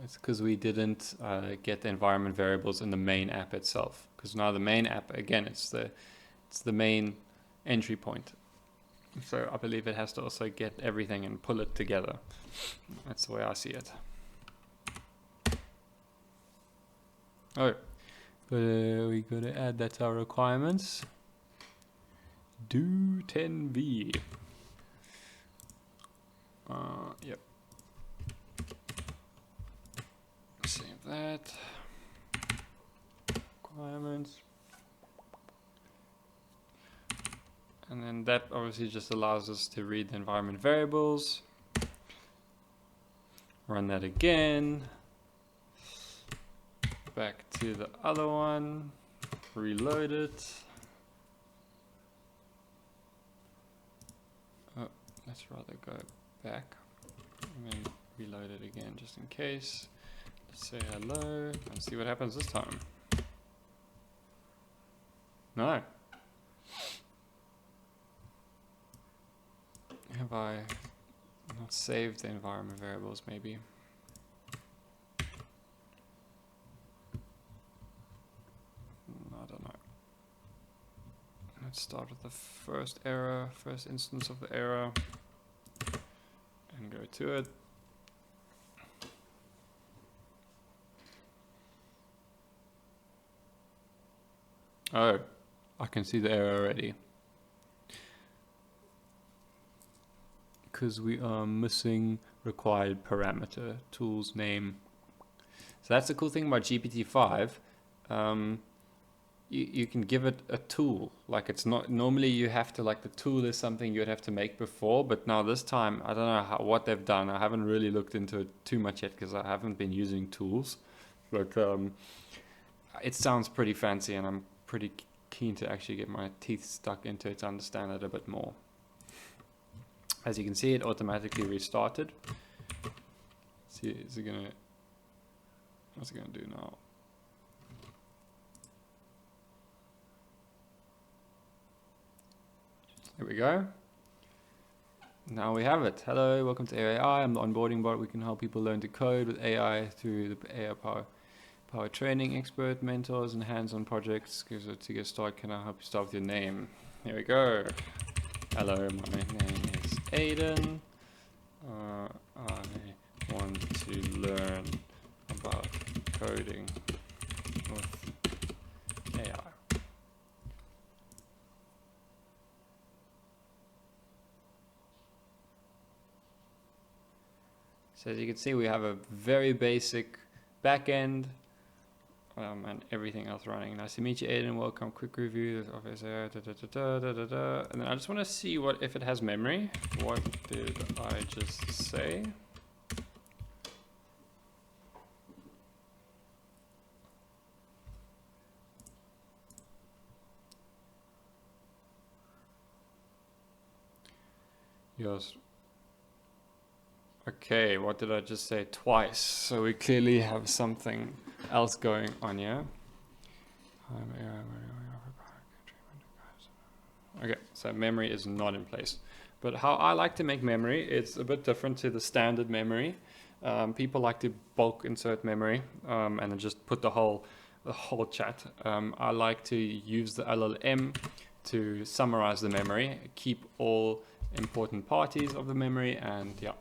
Speaker 1: It's because we didn't get the environment variables in the main app itself. Because now the main app, again, it's the main entry point. So I believe it has to also get everything and pull it together. That's the way I see it. Oh, we got to add that to our requirements. Do 10v. Yep. Save that. Requirements. And then that obviously just allows us to read the environment variables. Run that again. Back to the other one. Reload it. Oh, let's rather go back and then reload it again just in case. Let's say hello and see what happens this time. No. Have I not saved the environment variables maybe? I don't know. Let's start with the first error, first instance of the error, and go to it. Oh, I can see the error already. Because we are missing required parameter, tools name. So that's the cool thing about GPT-5. You can give it a tool. Like it's not, normally you have to, like the tool is something you'd have to make before, but now this time, I don't know what they've done. I haven't really looked into it too much yet because I haven't been using tools. But it sounds pretty fancy and I'm pretty keen to actually get my teeth stuck into it to understand it a bit more. As you can see, it automatically restarted. See, what's it gonna do now? Here we go. Now we have it. Hello, welcome to AI. I'm the onboarding bot. We can help people learn to code with AI through the AI power training, expert mentors, and hands-on projects. So to get started, can I help you start with your name? Here we go. Hello, my name is Aiden. I want to learn about coding with AI. So as you can see, we have a very basic backend and everything else running. Nice to meet you, Aiden. Welcome. Quick review. And then I just want to see if it has memory. What did I just say? Yes. Okay, what did I just say? Twice. So we clearly have something else going on here. Okay, so memory is not in place. But how I like to make memory, it's a bit different to the standard memory. People like to bulk insert memory and then just put the whole chat. I like to use the LLM to summarize the memory, keep all important parties of the memory, and yeah.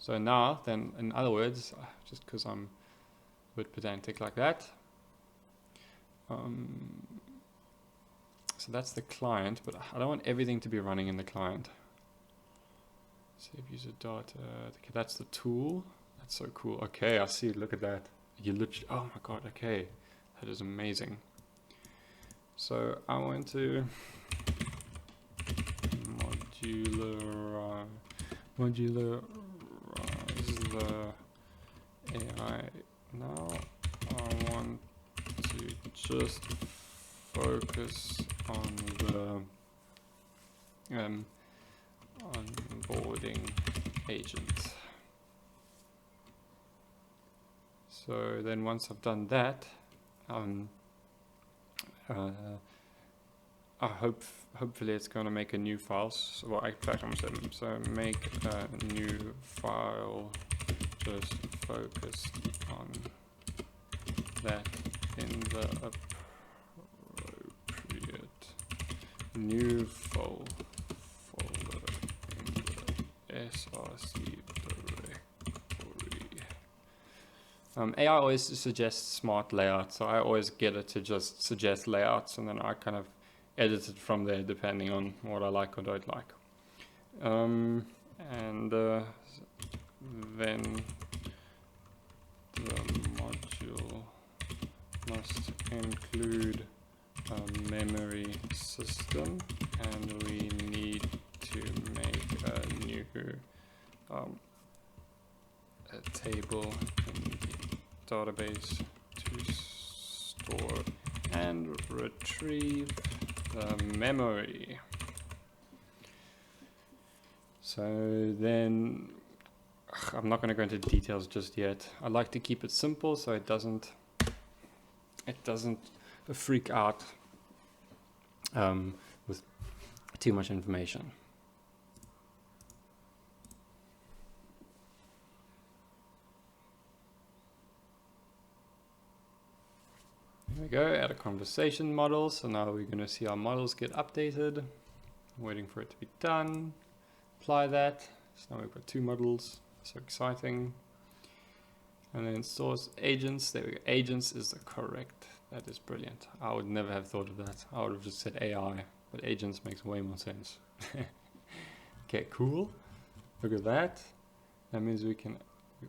Speaker 1: So now, then, in other words, just because I'm a bit pedantic like that. So that's the client, but I don't want everything to be running in the client. Save user data. Okay, that's the tool. That's so cool. Okay, I see. Look at that. You literally. Oh my god. Okay, that is amazing. So I want to modularize the AI. Now I want to just focus on the onboarding agent. So then once I've done that, hopefully it's going to make a new file. So, well, in fact, I'm going to say, so make a new file just focused on that in the appropriate new folder in the src directory. AI always suggests smart layouts, so I always get it to just suggest layouts, and then I kind of edit it from there depending on what I like or don't like. And then the module must include a memory system, and we need to make a new a table in the database to store and retrieve the memory. So then I'm not going to go into details just yet. I like to keep it simple so it doesn't freak out with too much information. There we go, add a conversation model. So now we're going to see our models get updated. I'm waiting for it to be done. Apply that. So now we've got two models. So exciting. And then source agents. There we go. Agents is the correct. That is brilliant. I would never have thought of that. I would have just said AI, but agents makes way more sense. Okay, cool. Look at that. That means we're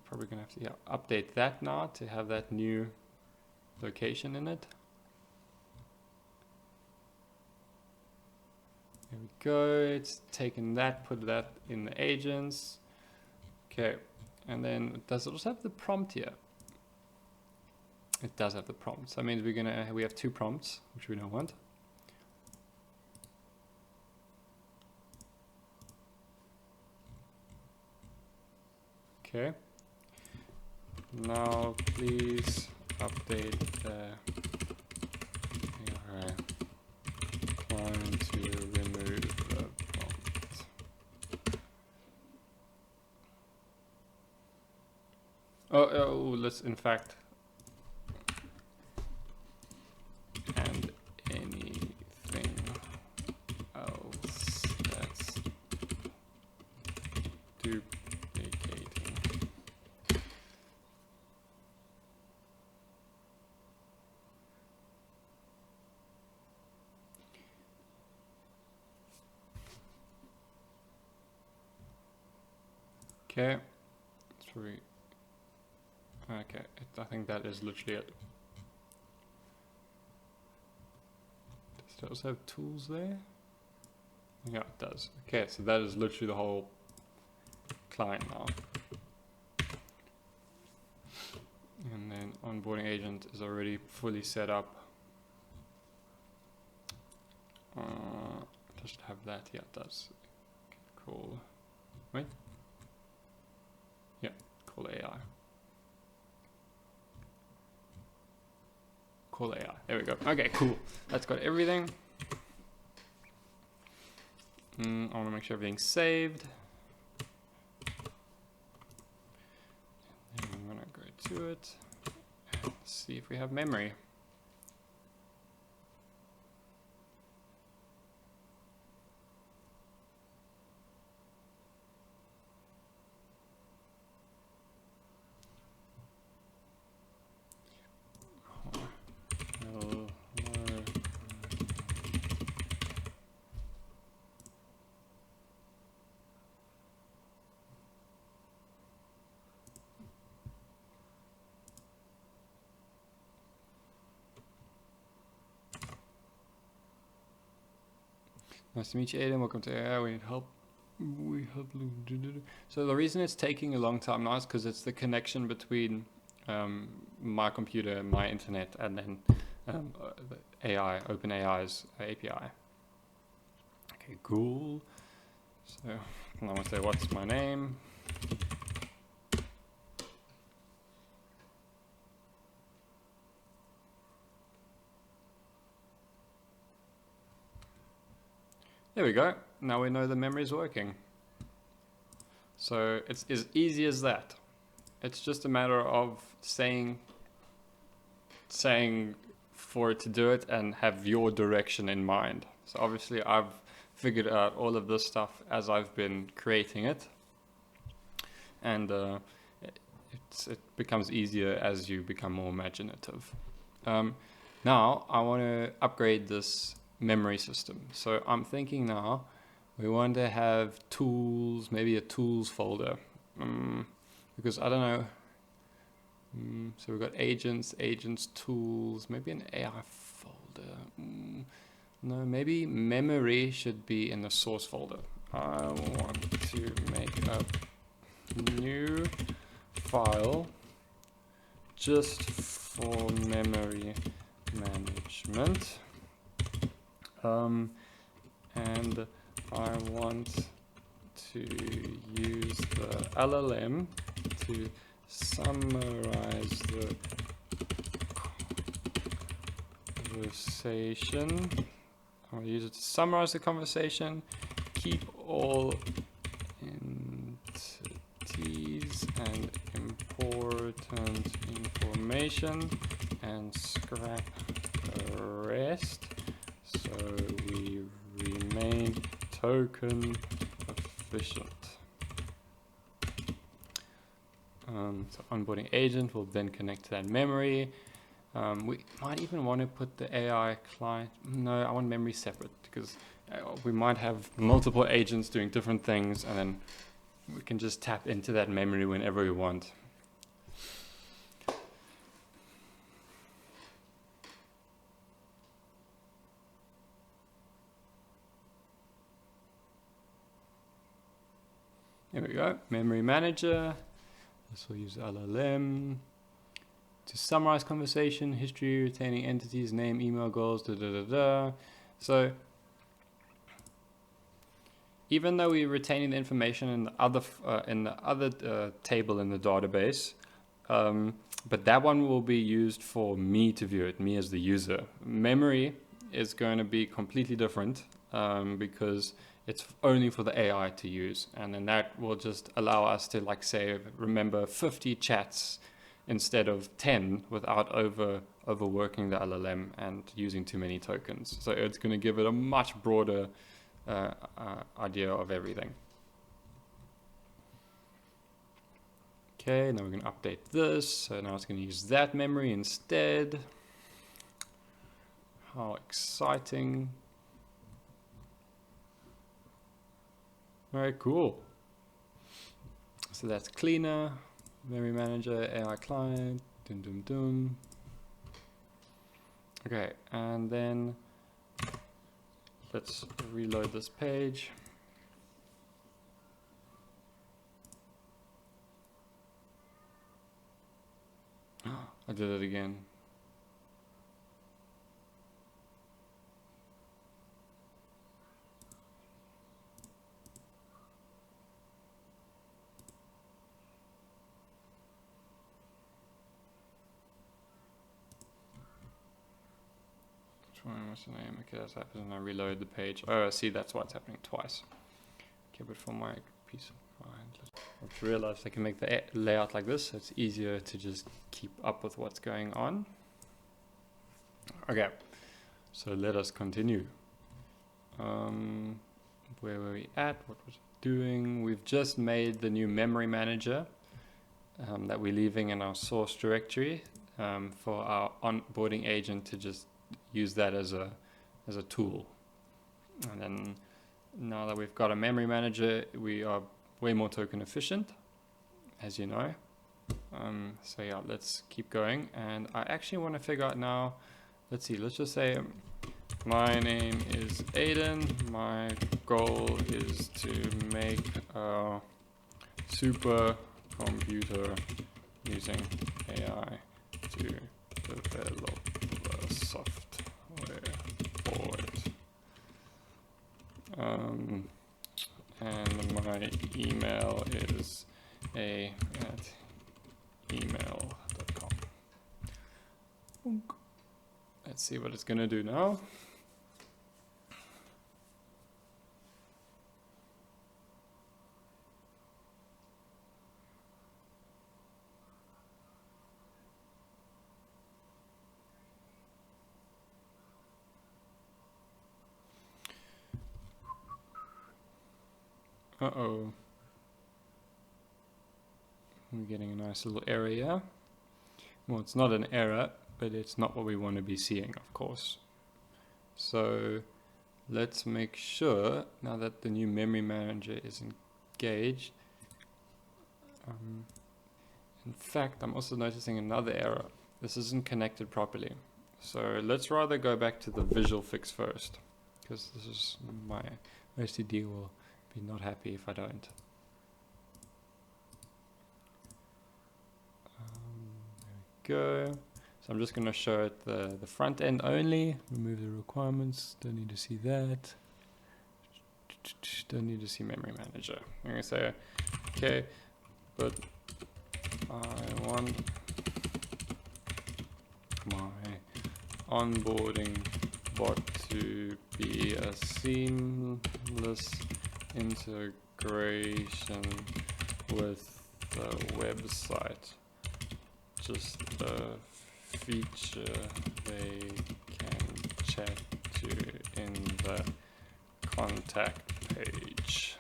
Speaker 1: probably gonna have to update that now to have that new location in it. There we go. It's taken that, put that in the agents. Okay, and then does it also have the prompt here? It does have the prompt. So that means we have two prompts, which we don't want. Okay. Now please update the AI client to remove the prompt. Oh, let's in fact, and anything else that's duplicating. Okay, sorry. Okay, I think that is literally it. Does it also have tools there? Yeah, it does. Okay, so that is literally the whole client now. And then onboarding agent is already fully set up. Does it have that? Yeah, it does. Cool. Wait. Yeah, call AI. Call AI. There we go. Okay, cool. That's got everything. I want to make sure everything's saved. And I'm going to go to it and see if we have memory. Nice to meet you, Aiden. Welcome to AI. We need help. So the reason it's taking a long time now is because it's the connection between my computer, my internet, and then the AI, OpenAI's API. Okay, cool. So I want to say, what's my name? There we go. Now we know the memory is working. So it's as easy as that. It's just a matter of saying for it to do it and have your direction in mind. So obviously I've figured out all of this stuff as I've been creating it. And it becomes easier as you become more imaginative. Now I want to upgrade this memory system. So I'm thinking now we want to have tools, maybe a tools folder, because I don't know. So we've got agents, tools, maybe an AI folder. No, maybe memory should be in the source folder. I want to make a new file just for memory management. And I want to use the LLM to summarize the conversation. I want to use it to summarize the conversation, keep all entities and important information, and scrap the rest. So we remain token efficient. So onboarding agent will then connect to that memory. We might even want to put the AI client. No, I want memory separate because we might have multiple agents doing different things, and then we can just tap into that memory whenever we want. There we go, memory manager. This will use LLM to summarize conversation, history, retaining entities, name, email, goals, So even though we're retaining the information in the other table in the database, but that one will be used for me to view it, me as the user. Memory is going to be completely different because it's only for the AI to use, and then that will just allow us to, like, say, remember 50 chats instead of 10 without overworking the LLM and using too many tokens. So it's going to give it a much broader idea of everything. Okay, now we're going to update this. So now it's going to use that memory instead. How exciting. Very cool. So that's cleaner, memory manager, AI client, dum dum dum. Okay, and then let's reload this page. I did it again. What's the name? Okay, that's happening when I reload the page. Oh, I see, that's why it's happening twice. Okay, but for my peace of mind, I've realized I can make the layout like this, so it's easier to just keep up with what's going on. Okay, so let us continue. Where were we at? What was it doing? We've just made the new memory manager that we're leaving in our source directory for our onboarding agent to just use that as a tool. And then now that we've got a memory manager, we are way more token efficient, as you know. So yeah, let's keep going. And I actually want to figure out now, let's see, let's just say my name is Aiden. My goal is to make a super computer using AI to develop software for it. And my email is a@email.com. Let's see what it's going to do now. Uh-oh. We're getting a nice little error here. Well, it's not an error, but it's not what we want to be seeing, of course. So let's make sure, now that the new memory manager is engaged. In fact, I'm also noticing another error. This isn't connected properly. So let's rather go back to the visual fix first, because this is my OCD will be not happy if I don't. There we go. So I'm just going to show it the front end only. Remove the requirements. Don't need to see that. Don't need to see memory manager. I'm going to say, okay, but I want my onboarding bot to be a seamless integration with the website. Just a feature they can chat to in the contact page.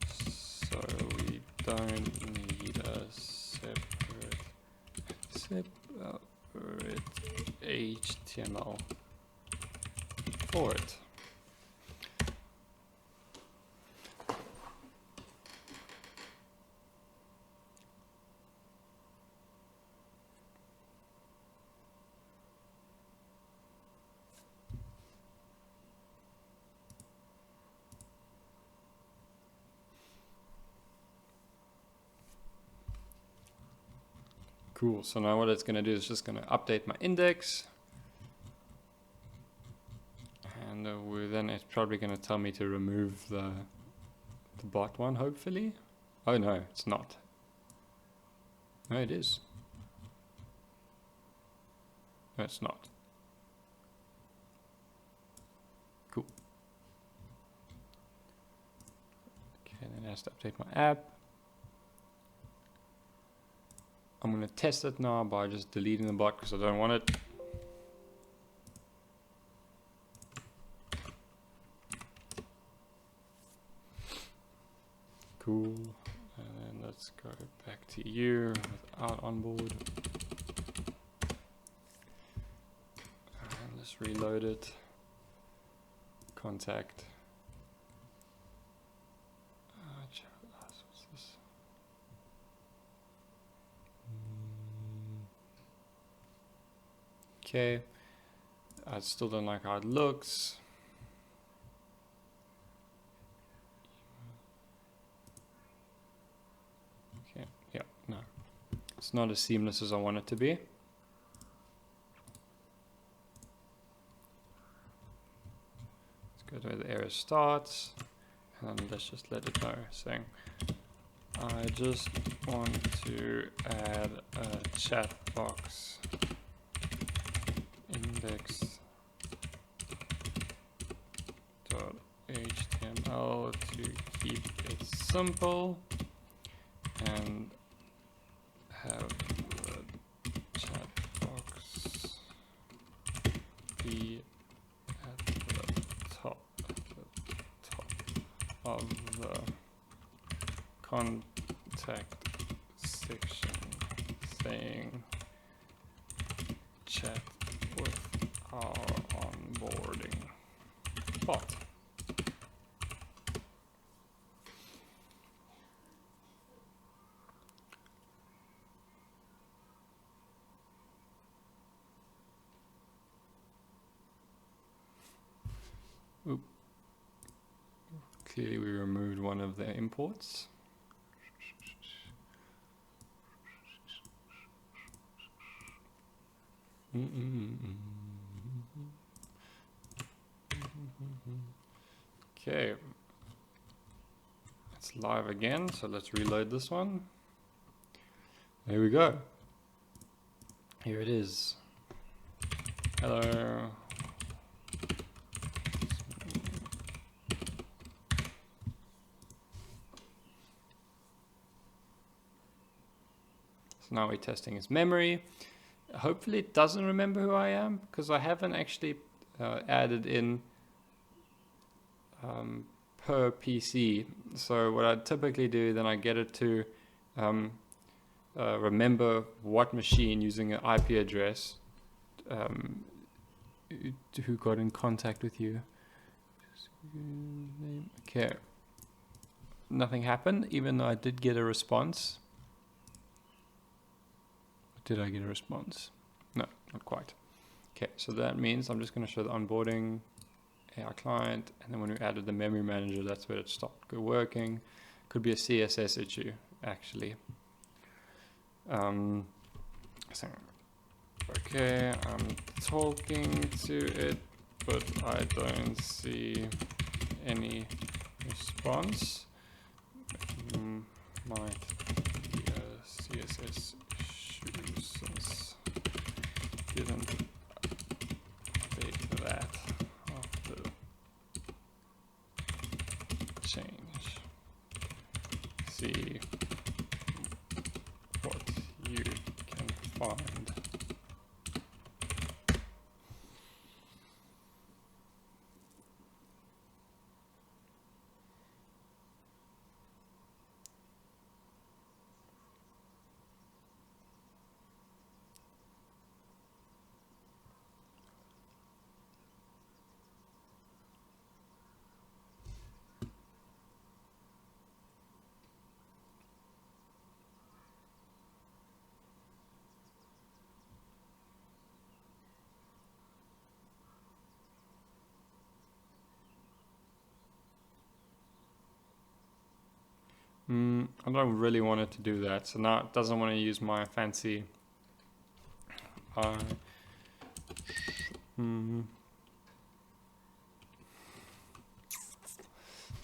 Speaker 1: So we don't need a separate HTML for it. Cool, so now what it's going to do is just going to update my index. And then it's probably going to tell me to remove the the bot one, hopefully. Oh no, it's not. No, it is. No, it's not. Cool. Okay, then it has to update my app. I'm going to test it now by just deleting the bot because I don't want it. Cool. And then let's go back to you without onboard. And let's reload it. Contact. What's this? Okay. I still don't like how it looks. Okay. Yeah. No. It's not as seamless as I want it to be. Go to where the error starts, and let's just let it know, saying, I just want to add a chat box index.html to keep it simple and have the chat box be at the top of the contact section saying chat with our onboarding bot. Oop. Clearly we removed one of the imports. Okay, it's live again, so let's reload this one. There we go. Here it is. Hello. So now we're testing its memory. Hopefully it doesn't remember who I am, because I haven't actually added in per PC. So what I typically do, then I get it to remember what machine using an IP address who got in contact with you. Okay. Nothing happened, even though I did get a response. Did I get a response? No, not quite. Okay, so that means I'm just going to show the onboarding AI client, and then when we added the memory manager, that's where it stopped working. Could be a CSS issue, actually. So, okay, I'm talking to it, but I don't see any response. Might be a CSS issue since didn't update that after change. See what you can find. I don't really want it to do that, so now it doesn't want to use my fancy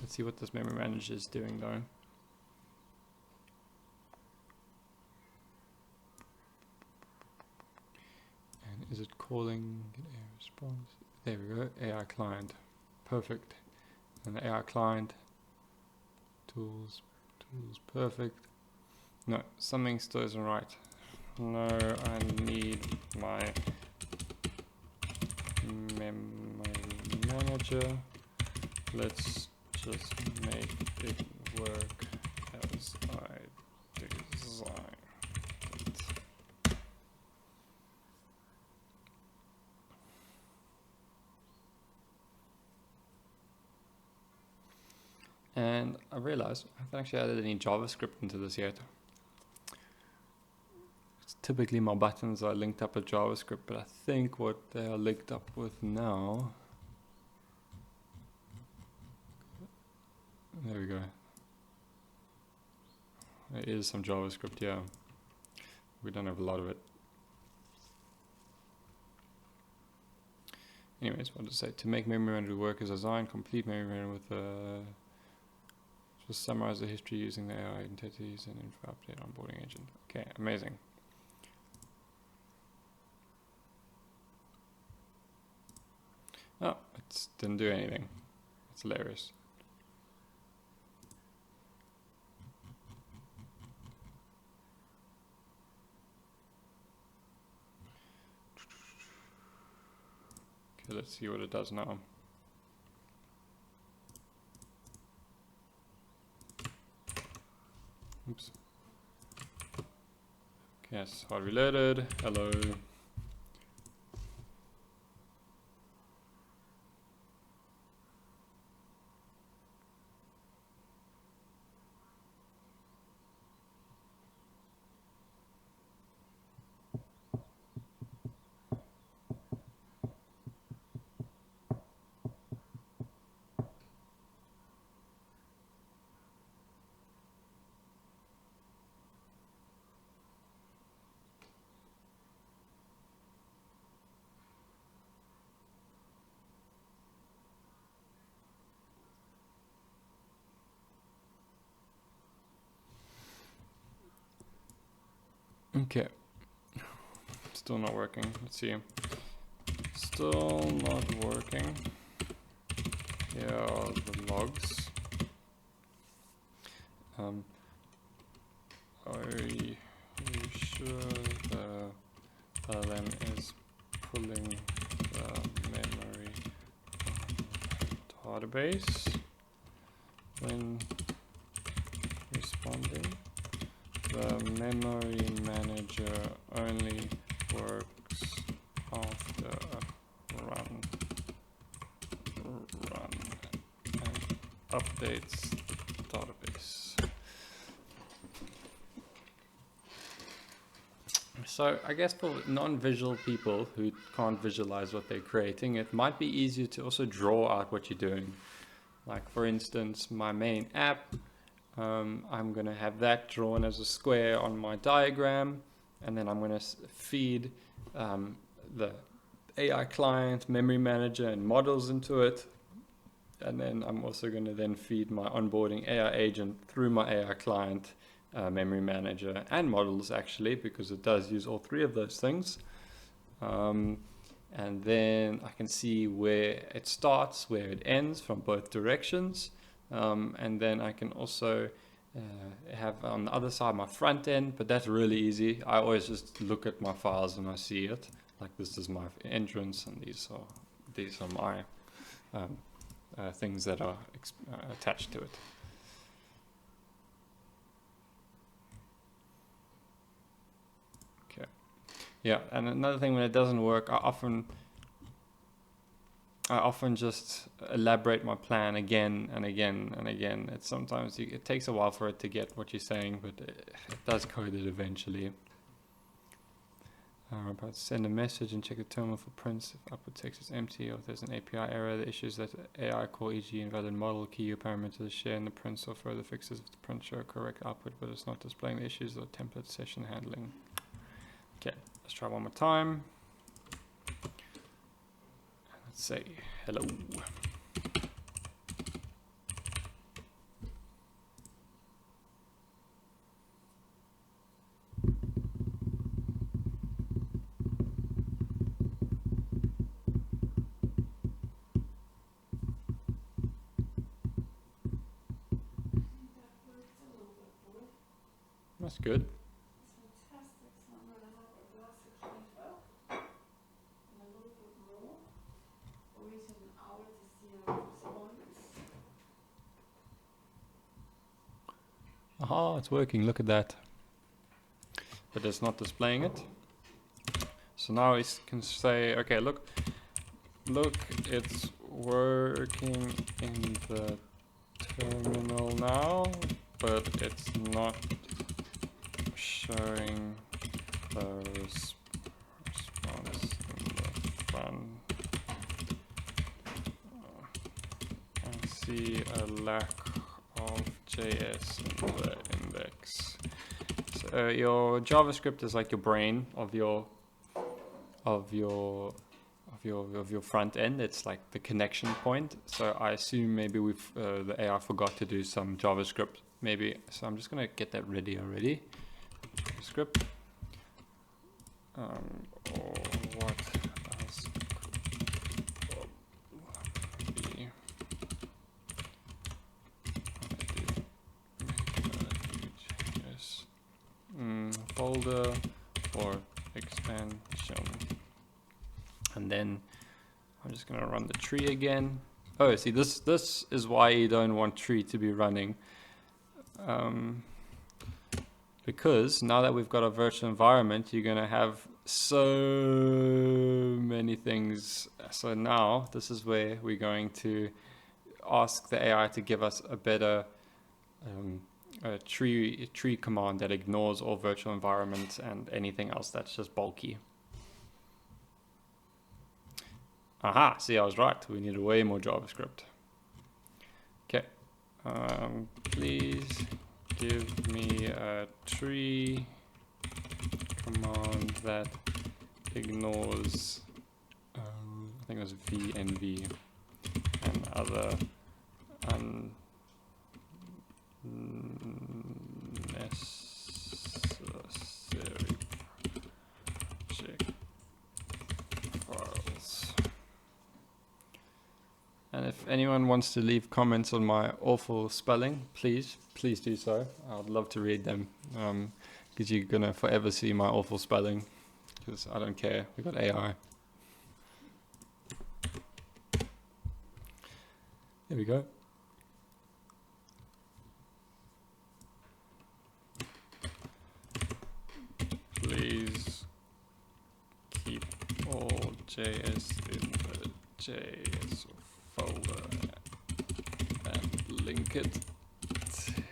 Speaker 1: let's Let's see what this memory manager is doing though. And is it calling get AI response? There we go, AI client. Perfect. And the AI client tools, perfect. No, something still isn't right. No, I need my memory manager. Let's just make it work as I designed it. And I realized I haven't actually added any JavaScript into this yet. Typically my buttons are linked up with JavaScript, but I think what they are linked up with now, there we go. There is some JavaScript, yeah. We don't have a lot of it. Anyways, what to say? To make memory manager work as designed, complete memory manager with just summarize the history using the AI entities and info update onboarding agent. Okay, amazing. Oh, it didn't do anything. It's hilarious. Okay, let's see what it does now. Oops. Yes, hard reloaded. Hello. Okay. Still not working. Let's see. Still not working. Here are the logs. Are you sure the LM is pulling the memory database when responding? The memory manager only works after a run and updates the database. So I guess for non-visual people who can't visualize what they're creating, it might be easier to also draw out what you're doing. Like for instance, my main app, I'm going to have that drawn as a square on my diagram, and then I'm going to feed the AI client, memory manager, and models into it. And then I'm also going to then feed my onboarding AI agent through my AI client, memory manager, and models actually, because it does use all three of those things. And then I can see where it starts, where it ends from both directions. And then I can also have on the other side my front end, but that's really easy. I always just look at my files and I see it. Like this is my entrance, and these are my things that are attached to it. Okay. Yeah, and another thing when it doesn't work, I often just elaborate my plan again and again and again. It's sometimes it takes a while for it to get what you're saying, but it does code it eventually. I'm about to send a message and check the terminal for prints. If output text is empty or if there's an API error, the issue is that AI call, e.g. invalid model, key parameters, share in the prints or further fixes if the print show correct output, but it's not displaying the issues or template session handling. Okay, let's try one more time. Let's say hello. That's good.
Speaker 2: It's fantastic. So I'm going to have a glass of kefir and a little bit more. Wait an hour to see how it responds.
Speaker 1: Aha, it's working. Look at that. But it's not displaying it. So now we can say, okay, look, it's working in the terminal now, but it's not showing the response in the front. I see a lack of JS in the index. So your JavaScript is like your brain of your front end. It's like the connection point. So I assume maybe the AI forgot to do some JavaScript maybe. So I'm just gonna get that ready already. JavaScript. Or what else could be? Folder or extension. And then I'm just gonna run the tree again. Oh, see, this is why you don't want tree to be running. Because now that we've got a virtual environment, you're gonna have so many things. So now this is where we're going to ask the AI to give us a better a tree command that ignores all virtual environments and anything else that's just bulky. Aha, see, I was right. We need way more JavaScript. Okay, please give me a tree command that ignores, I think it was VNV and other unnecessary project files. And if anyone wants to leave comments on my awful spelling, please do so. I'd love to read them, because you're gonna forever see my awful spelling, because I don't care, we got AI. There we go. Please keep all JS in the JS folder and link it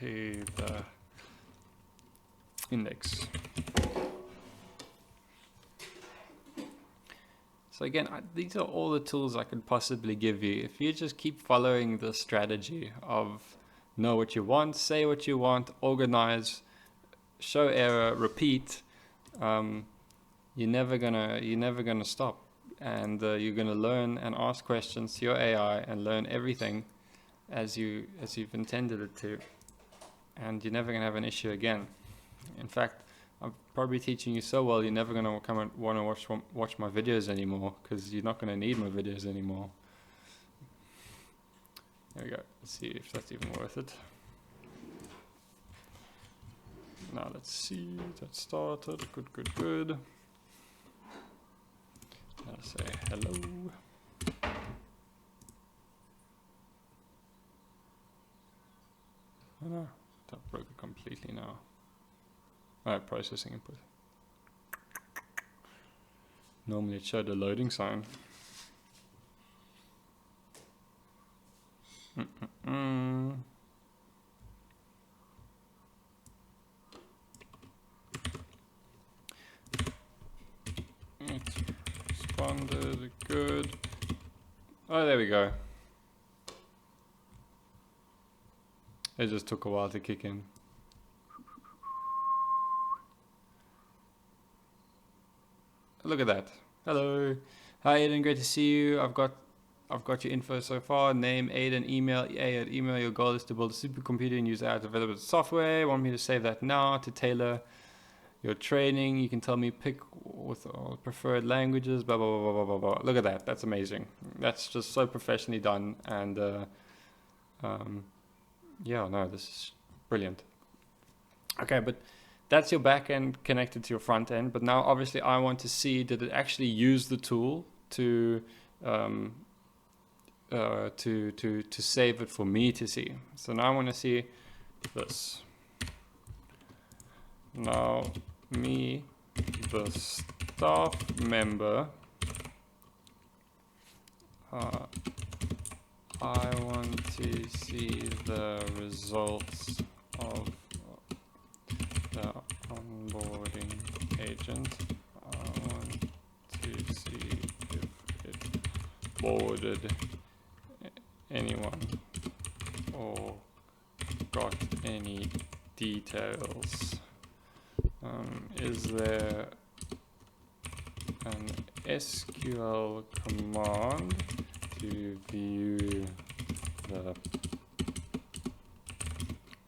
Speaker 1: to the index. So again, these are all the tools I could possibly give you. If you just keep following the strategy of know what you want, say what you want, organize, show error, repeat, you're never gonna stop, and you're gonna learn and ask questions to your AI and learn everything as you've intended it to, and you're never gonna have an issue again. In fact, I'm probably teaching you so well you're never gonna come and want to watch my videos anymore, because you're not gonna need my videos anymore. There we go. Let's see if that's even worth it. Now let's see, that started, good. I'll say hello. Oh no, that broke it completely now. Alright, processing input. Normally it showed a loading sign. It responded, good. Oh, there we go. It just took a while to kick in. Look at that. Hello. Hi Aiden, great to see you. I've got your info so far. Name Aiden, email email. Your goal is to build a supercomputer and use AI to develop software. Want me to save that now to tailor your training? You can tell me pick with all preferred languages, blah, blah, blah, blah, blah, blah. Look at that. That's amazing. That's just so professionally done. And yeah, no, this is brilliant. Okay, but that's your backend connected to your front end. But now obviously I want to see, did it actually use the tool to save it for me to see. So now I want to see this. Now me, the staff member, I want to see the results of the onboarding agent. I want to see if it boarded anyone or got any details. Is there an SQL command to view the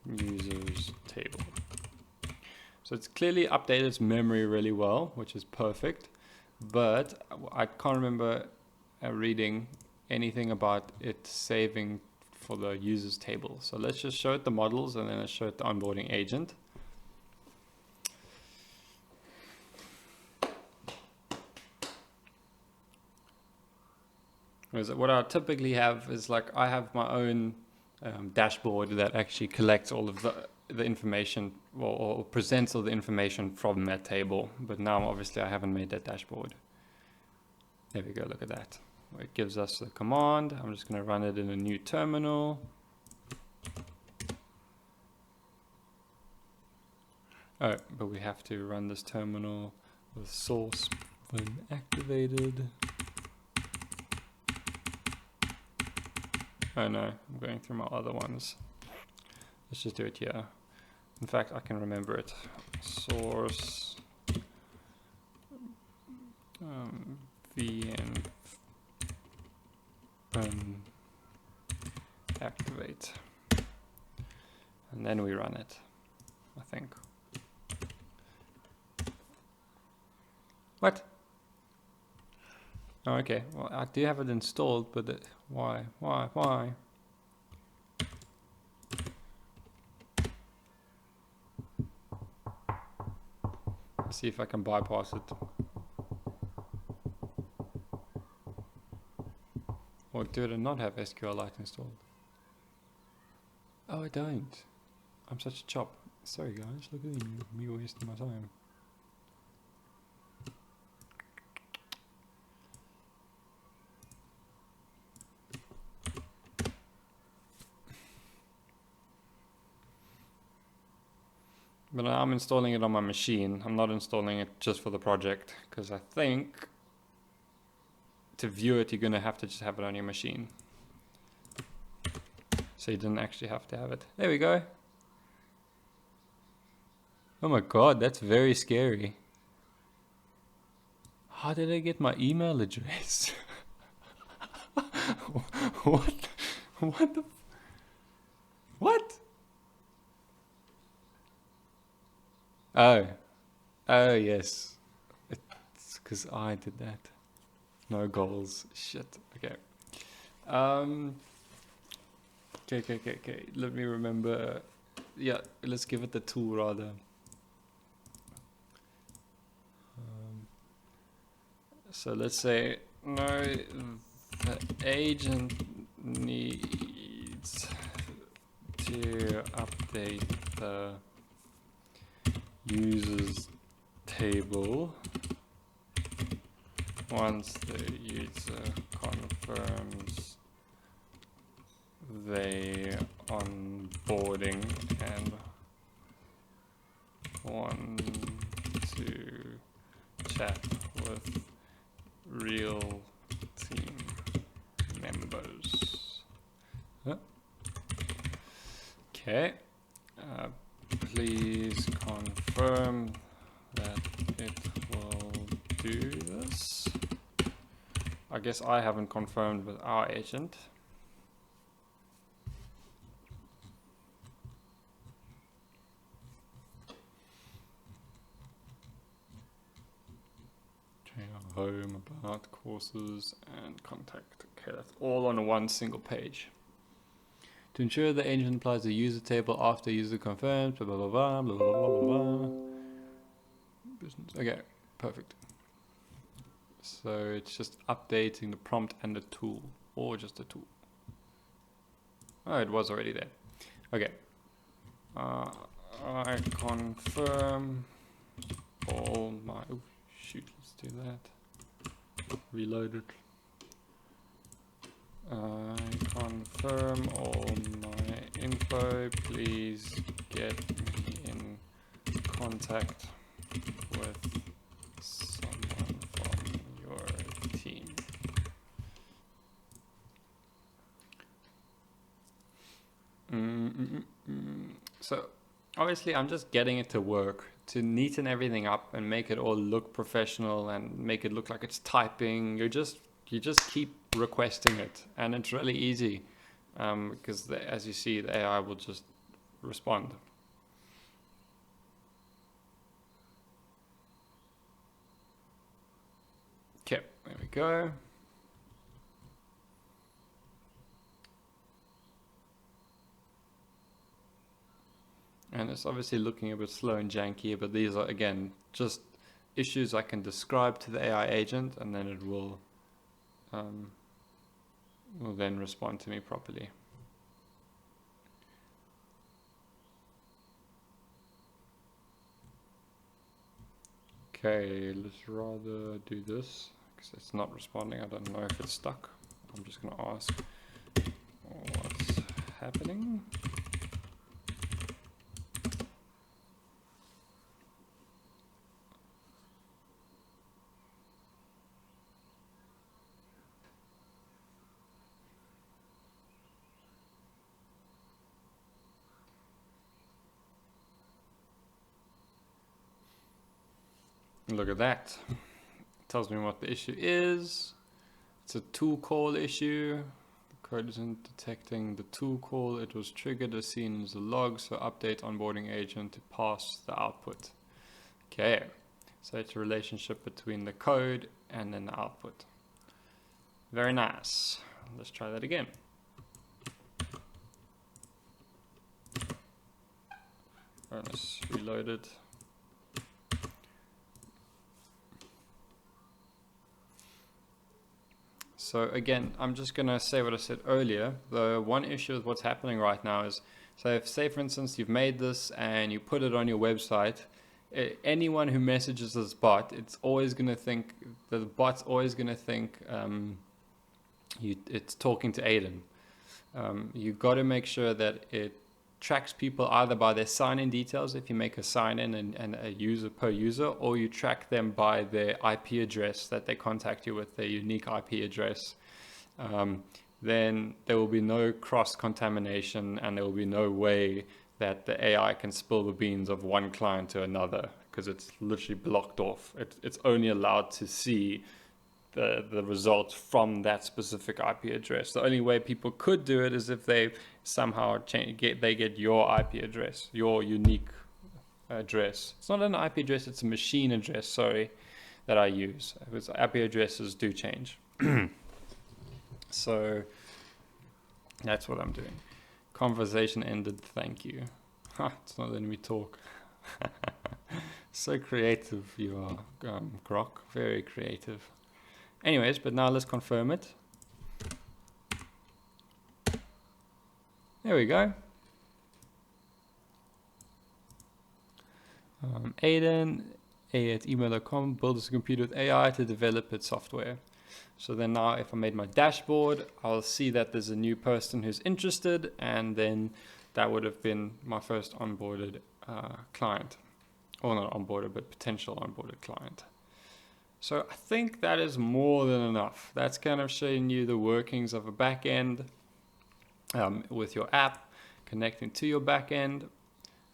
Speaker 1: users table? So it's clearly updated its memory really well, which is perfect, but I can't remember reading anything about it saving for the users table. So let's just show it the models and then let's show it the onboarding agent. Whereas what I typically have is like I have my own dashboard that actually collects all of the information or presents all the information from that table. But now obviously I haven't made that dashboard. There we go, look at that. It gives us the command. I'm just going to run it in a new terminal. Oh, but we have to run this terminal with source when activated. Oh no, I'm going through my other ones. Let's just do it here. In fact, I can remember it. Source vn activate, and then we run it, I think. What? Oh, okay. Well, I do have it installed, but why? Let's see if I can bypass it. Or did I not have SQLite installed? Oh, I don't. I'm such a chop. Sorry guys, look at me wasting my time. But I'm installing it on my machine. I'm not installing it just for the project, because I think to view it, you're going to have to just have it on your machine. So you didn't actually have to have it. There we go. Oh my god, that's very scary. How did I get my email address? What? What the? What? Oh yes. It's because I did that. No goals. Shit. Okay. Okay. Let me remember. Yeah, let's give it the tool rather. So let's say no, the agent needs to update the users table once the user confirms they onboarding and want to chat with real team members. Okay. Please confirm that it will do this. I guess I haven't confirmed with our agent. Okay, home, about, courses, and contact. Okay, that's all on one single page. To ensure the agent applies the user table after user confirms, blah blah blah blah blah blah blah blah. business. Okay, perfect. So it's just updating the prompt and the tool, or just the tool. Oh, it was already there. Okay. I confirm all my. Oh shoot! Let's do that. Reload it. I confirm all my info. Please get me in contact with someone from your team. So obviously I'm just getting it to work, to neaten everything up and make it all look professional and make it look like it's typing. You just keep requesting it, and it's really easy because as you see, the AI will just respond. Okay, there we go. And it's obviously looking a bit slow and janky, but these are, again, just issues I can describe to the AI agent, and then it will then respond to me properly. Okay, let's rather do this, because it's not responding. I don't know if it's stuck. I'm just going to ask what's happening. Look at that. It tells me what the issue is. It's a tool call issue. The code isn't detecting the tool call. It was triggered as seen as a log, so update onboarding agent to pass the output. Okay, so it's a relationship between the code and then the output. Very nice. Let's try that again. Let's reload it. So again, I'm just going to say what I said earlier. The one issue with what's happening right now is, so if, say for instance, you've made this and you put it on your website, anyone who messages this bot, it's always going to think, the bot's always going to think it's talking to Aiden. You've got to make sure that it tracks people either by their sign-in details, if you make a sign-in and a user per user, or you track them by their IP address that they contact you with, their unique IP address. Then there will be no cross-contamination, and there will be no way that the AI can spill the beans of one client to another, because it's literally blocked off. It's only allowed to see the results from that specific IP address. The only way people could do it is if they somehow get your IP address, your unique address. It's not an IP address, it's a machine address, sorry, that I use, because IP addresses do change. So that's what I'm doing. Conversation ended, thank you. It's not letting me talk. So creative you are, Grok, very creative. Anyways, but now let's confirm it. There we go. Aiden, a@email.com, builds a computer with AI to develop its software. So then now if I made my dashboard, I'll see that there's a new person who's interested, and then that would have been my first onboarded client. Or not onboarded, but potential onboarded client. So I think that is more than enough. That's kind of showing you the workings of a backend with your app, connecting to your backend.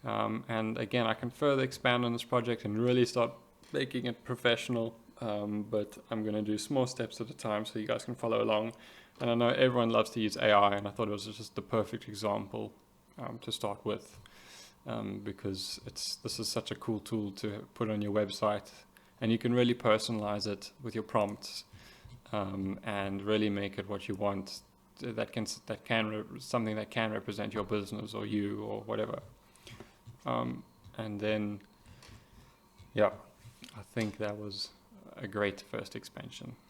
Speaker 1: And again, I can further expand on this project and really start making it professional. But I'm going to do small steps at a time so you guys can follow along. And I know everyone loves to use AI, and I thought it was just the perfect example to start with, because this is such a cool tool to put on your website. And you can really personalize it with your prompts and really make it what you want. Something that can represent your business or you or whatever. And then, yeah. I think that was a great first expansion.